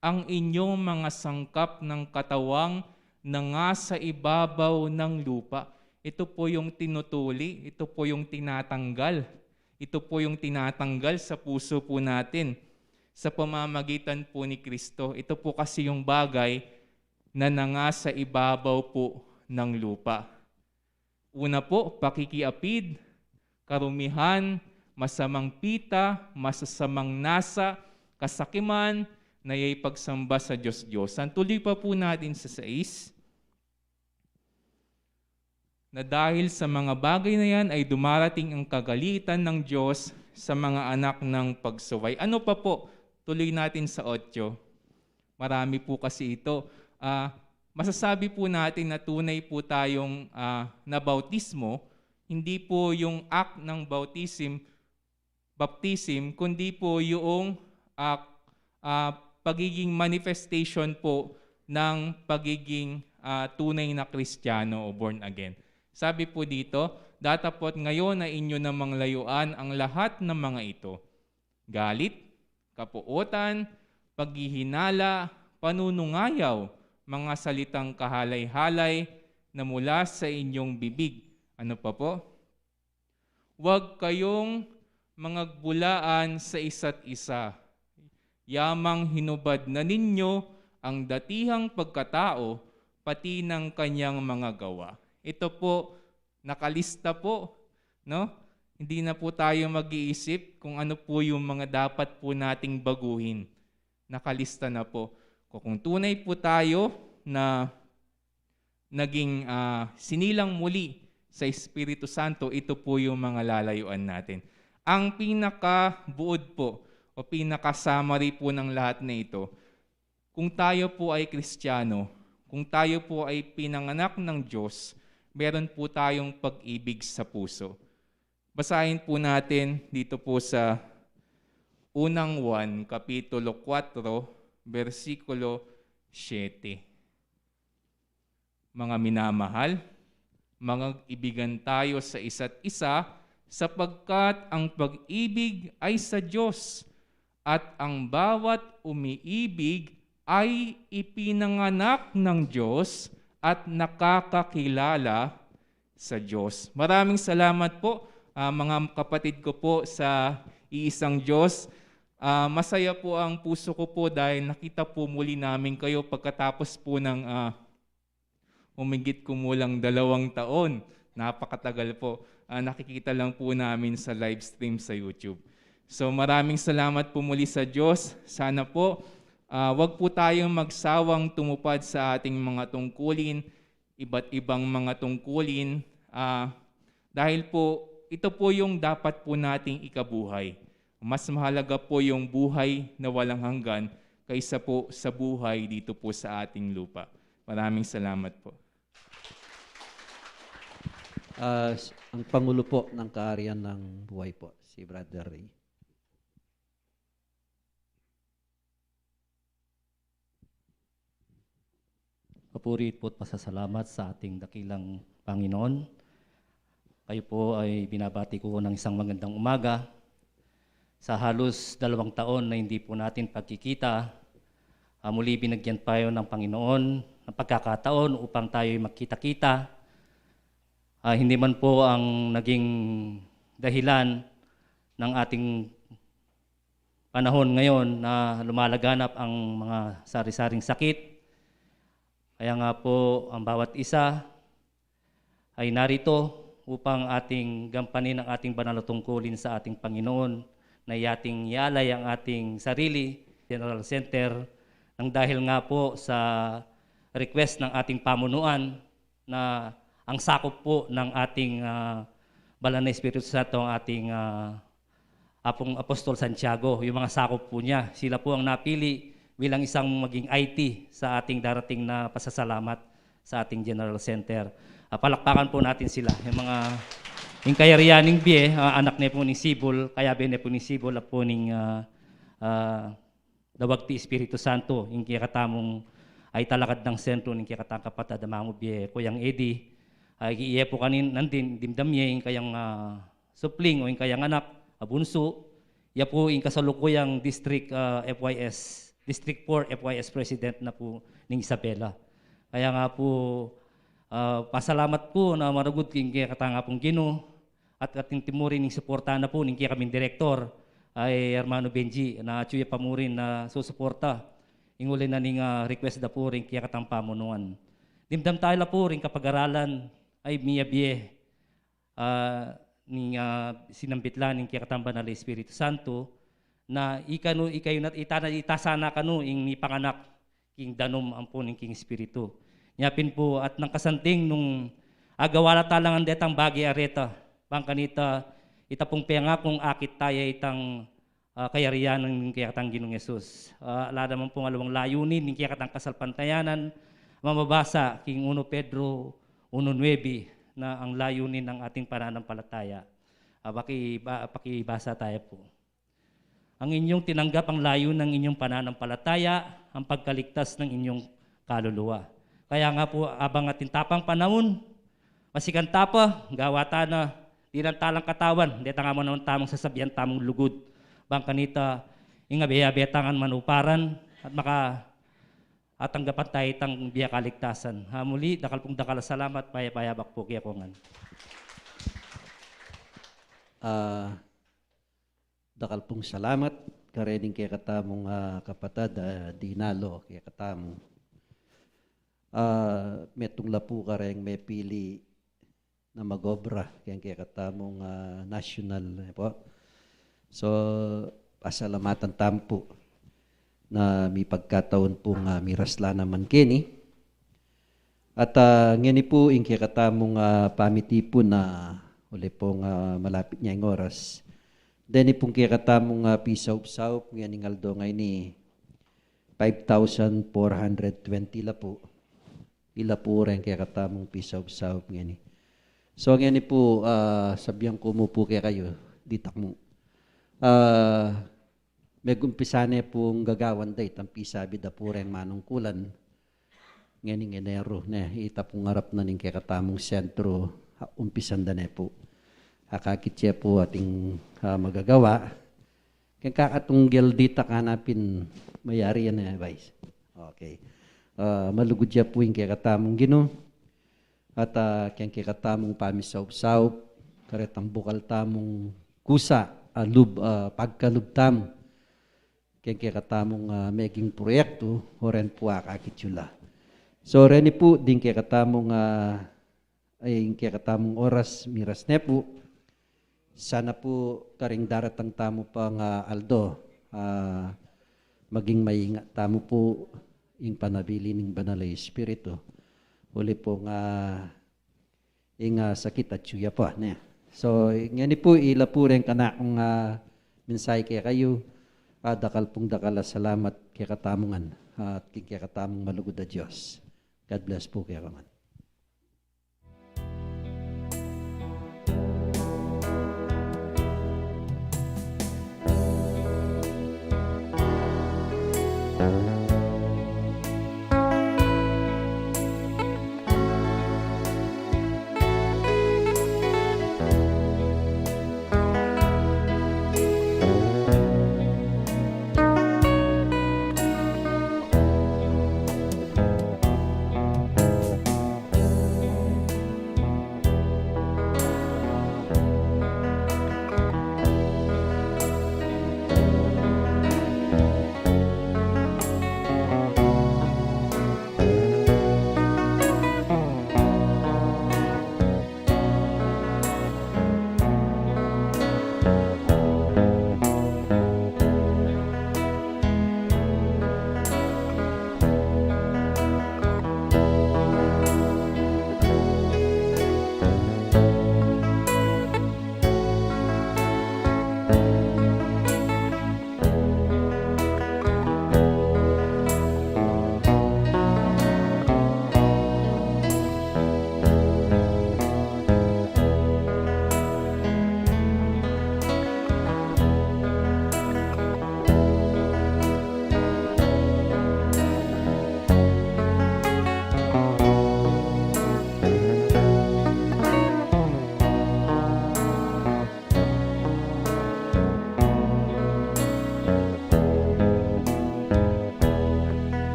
Speaker 9: ang inyong mga sangkap ng katawang na nga sa ibabaw ng lupa. Ito po yung tinutuli, ito po yung tinatanggal. Ito po yung tinatanggal sa puso po natin sa pamamagitan po ni Kristo. Ito po kasi yung bagay na nanga sa ibabaw po ng lupa. Una po, pakikiapid, karumihan, masamang pita, masasamang nasa, kasakiman, na iya'y pagsamba sa Diyos-Diyosan. Tuloy pa po natin sa 6, na dahil sa mga bagay na yan ay dumarating ang kagalitan ng Diyos sa mga anak ng pagsuway. Ano pa po? Tuloy natin sa 8. Marami po kasi ito. Masasabi po natin na tunay po tayong nabautismo, hindi po yung act ng baptism, kundi po yung pagiging manifestation po ng pagiging tunay na Kristiyano o born again. Sabi po dito, datapot ngayon na inyo namang layuan ang lahat ng mga ito. Galit, kapuotan, paghihinala, panunungayaw, mga salitang kahalay-halay na mula sa inyong bibig. Ano pa po? Huwag kayong mangagbulaan sa isa't isa. Yamang hinubad na ninyo ang datihang pagkatao, pati ng kanyang mga gawa. Ito po, nakalista po, no? Hindi na po tayo mag-iisip kung ano po yung mga dapat po nating baguhin. Nakalista na po. Kung tunay po tayo na naging sinilang muli sa Espiritu Santo, ito po yung mga lalayuan natin. Ang pinakabuod po o pinaka-summary po ng lahat na ito, kung tayo po ay Kristiyano, kung tayo po ay pinanganak ng Diyos, meron po tayong pag-ibig sa puso. Basahin po natin dito po sa unang 1, Kapitulo 4, versikulo 7. Mga minamahal, mag-ibigan tayo sa isa't isa sapagkat ang pag-ibig ay sa Diyos at ang bawat umiibig ay ipinanganak ng Diyos at nakakakilala sa Diyos. Maraming salamat po mga kapatid ko po sa iisang Diyos. Masaya po ang puso ko po dahil nakita po muli namin kayo pagkatapos po ng humigit kumulang 2 taon. Napakatagal po. Nakikita lang po namin sa live stream sa YouTube. So maraming salamat po muli sa Diyos. Sana po wag po tayong magsawang tumupad sa ating mga tungkulin, iba't ibang mga tungkulin, dahil po ito po yung dapat po nating ikabuhay. Mas mahalaga po yung buhay na walang hanggan kaysa po sa buhay dito po sa ating lupa. Maraming salamat po.
Speaker 8: Ang Pangulo po ng Kaharian ng Buhay po, si Brother Ray.
Speaker 10: Papuri po at pasasalamat sa ating dakilang Panginoon. Kayo po ay binabati ko ng isang magandang umaga. Sa halos 2 taon na hindi po natin pagkikita, muli binagyan tayo ng Panginoon ng pagkakataon upang tayo magkita-kita. Hindi man po ang naging dahilan ng ating panahon ngayon na lumalaganap ang mga sari-saring sakit. Kaya nga po ang bawat isa ay narito upang ating gampanin ang ating banal na tungkulin sa ating Panginoon na yating yalay ang ating sarili, General Center, nang dahil nga po sa request ng ating pamunuan na ang sakop po ng ating banal na Espiritu Santo, ang ating Apong Apostol Santiago, yung mga sakop po niya. Sila po ang napili bilang isang maging IT sa ating darating na pasasalamat sa ating General Center. Palakpakan po natin sila. Yung kayarianing biye, anak niya po ni Sibol, kaya bine po ni Sibol, at po ning dawag ti Espiritu Santo, yung kikatamong ay talakad ng sentro, yung kikatang kapatid, amango biye, Kuyang Eddie, ay iye po kanin, nandin, dimdamye, yung kayang supling, o yung kayang anak, abunso, Iya po yung kasalukuyang District District 4 FYS President na po ng Isabela. Kaya nga po, pasalamat po na marugod king kaya katanga pong Gino at kating timurin ng suporta na po ng kaya kaming direktor ay Hermano Benji na tsuya pa mo rin na susuporta. Inguli na ning request da po rin kaya katang pamunuan. Dimdam tayo la po rin kapag-aralan ay miyabiye ning sinambitlan ng kaya katang Banal na Espiritu Santo na ikayo na itasana kanu ing ni panganak king danom ang po ning king Espiritu. Nyapin po at nang kasanting nung agawala talangan detang bagi areta bangkanita itapong penga kung akit tayo itang kayariyan ng kiyakatang Ginong Yesus. Alada man pong alawang layunin ng kiyakatang kasalpantayanan, mamabasa king 1 Pedro 1:9 na ang layunin ng ating pananampalataya. Pakibasa tayo po. Ang inyong tinanggap ang layo ng inyong pananampalataya, ang pagkaligtas ng inyong kaluluwa. Kaya nga po, abang ating tapang panahon, masikan tapa, gawata na, di lang talang katawan, di tanga mo naman tamang sasabihan, tamang lugod. Bang kanita, ingabeya-betangan manuparan, at atanggapan tayo itang biya kaligtasan. Muli, dakal pong dakal salamat, payabak po kaya kongan.
Speaker 8: Dakal pong salamat, karening kaya katamong kapatad, dinalo kaya katamong. Metong lapu kareng may pili na magobra kaya katamong national po. So, pasalamatan tampo na may pagkataon pong mirasla naman kini. At ngani po yung kaya katamong pamiti po na uli pong malapit niya yung oras. Then pong kaya katamong pisaup-saup ngayon aldo ngay ni 5,420 la po. Ila po rin kaya katamong pisaup-saup ngayon. So ngayon po sabihan ko mo po kaya kayo ditak mo. May gumpisane pong gagawan day tampi sabi da po rin manungkulan. Ngayon Enero na ita pong harap na ning kaya katamong sentro umpisan da na po. Hakakitya po ating magagawa. Kaya kakatong dita kanapin mayari yan Vice. Okay. Malugod siya po yung kaya katamong Gino. At kaya katamong pamisaw-saw, karetang bukal tamong kusa, pagkalubtam. Kaya katamong maging proyekto, oren po akakitsula. So reni po, din kaya katamong oras, miras ne po. Sana po karing daratang tamo pang Aldo, maging maingat tamo po yung panabili ng Banal na Espiritu. Uli po sakit at suya po. So, nga po, ila po rin ka na akong mensahe kaya kayo. Dakal pong dakala salamat kaya katamungan at kaya katamong malugod na Diyos. God bless po kaya kaman.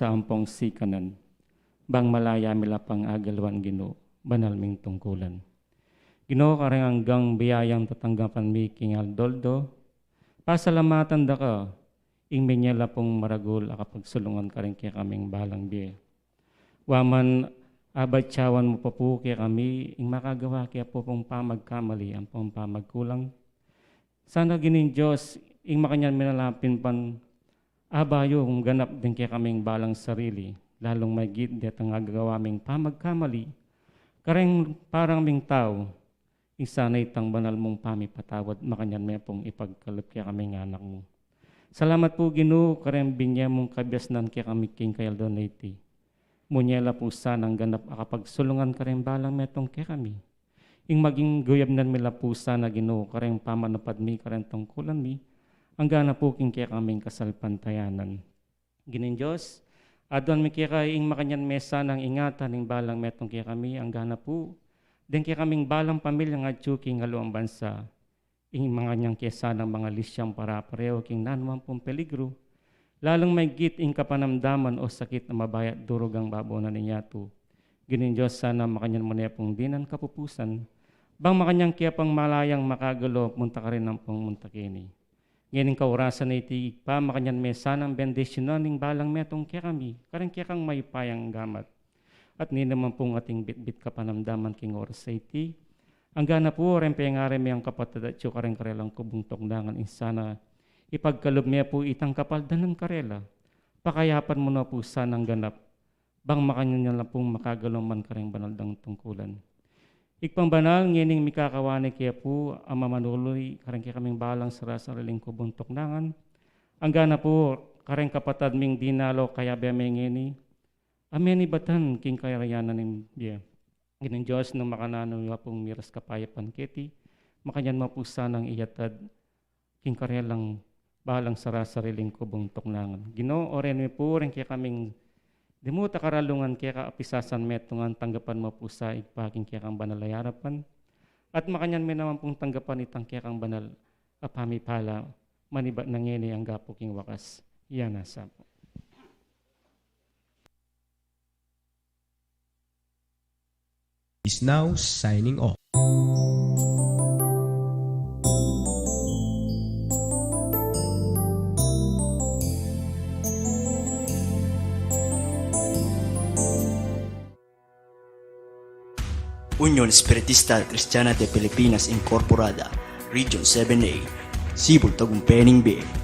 Speaker 11: Sa ampong sikanan, bang malaya milapang agalwan Ginoo, banal ming tungkulan. Ginoo kareng hanggang biyayang tatanggapan mi king Aldoldo, pasalamatan da ka, ing menyala pong maragul akapagsulungan kareng kaya kaming balang biye. Waman abatsawan mo pa po kaya kami, ing makagawa kaya po pong pamagkamali, ang pong pamagkulang. Sana ginin Diyos, ing makanyan minalapin pan abayo kung ganap din kaya kaming balang sarili, lalong may git at ang agagawa ming pamagkamali, kareng parang ming tao, isanay tang banal mong pamipatawad, makanyan may pong ipagkalip kaya kaming anak mo. Salamat po Ginoo, kareng binya mong kabyasnan kaya kami king kayal donate. Munyela po sanang ganap akapagsulungan kareng balang metong kaya kami. Ing maging guyabnan mila po sana Ginoo, kareng pamanapad mi, kareng tungkulan mi, ang gana po king kaya kaming kasalpantayanan. Ginin Diyos, adon mi kaya ing makanyan mesa ng ingatan ng balang metong kaya kami, ang gana po, din kaya kaming balang pamilya nga tsuking haluang bansa, ing mga niyang kesa ng mga lisyang para pareho king nanuman pong peligro, lalong may git ing kapanamdaman o sakit na mabayat durog ang babonan niya to. Ginin Diyos, sana makanyan mo niya pong dinan kapupusan, bang makanyang kaya pang malayang makagalo, munta ka rin ng pong muntakini. Ngayon kaurasan na iti pa, makanyan may sanang bendisyonan ng balang metong kaya kami, karang kaya kang may payang gamat. At ni naman pong ating bit-bit kapanamdaman king oras sa iti. Ang gana po, rempe nga remi ang kapatid at yung karang karelang kubong tokdangan, insana ipagkalob niya po itang kapaldan ng karela. Pakayapan mo na po sanang ganap, bang makanyan niya lang pong makagaloman karang banaldang tungkulan. Ikpang banal, ngining mikakawani kaya po ang mamanuloy, kareng kaya kaming balang saraling kubong tokdangan. Ang gana po, kareng kapatad ming dinalo, kaya biya may ngini. Amen ibatan, king kayarayanan ng biya. Ginin Diyos, nung makanano yung pong miras kapayapan keti, makanyan mo po sanang iyatad, king karelang balang saraling kubong tokdangan. Ginoo, oren mi po, rin kaya kaming dimuta karalungan kaya kaapisasan metungan tanggapan mo po sa ipaging kaya kang banal ay harapan. At makanyan may naman pong tanggapan itang kaya kang banal apamipala maniba nangeni ang gapo king wakas. Yan nasa po.
Speaker 12: Is now signing off.
Speaker 1: Unión Espiritista Cristiana de Pilipinas Incorporada, Region 7A, Cebu, Tagumpay B.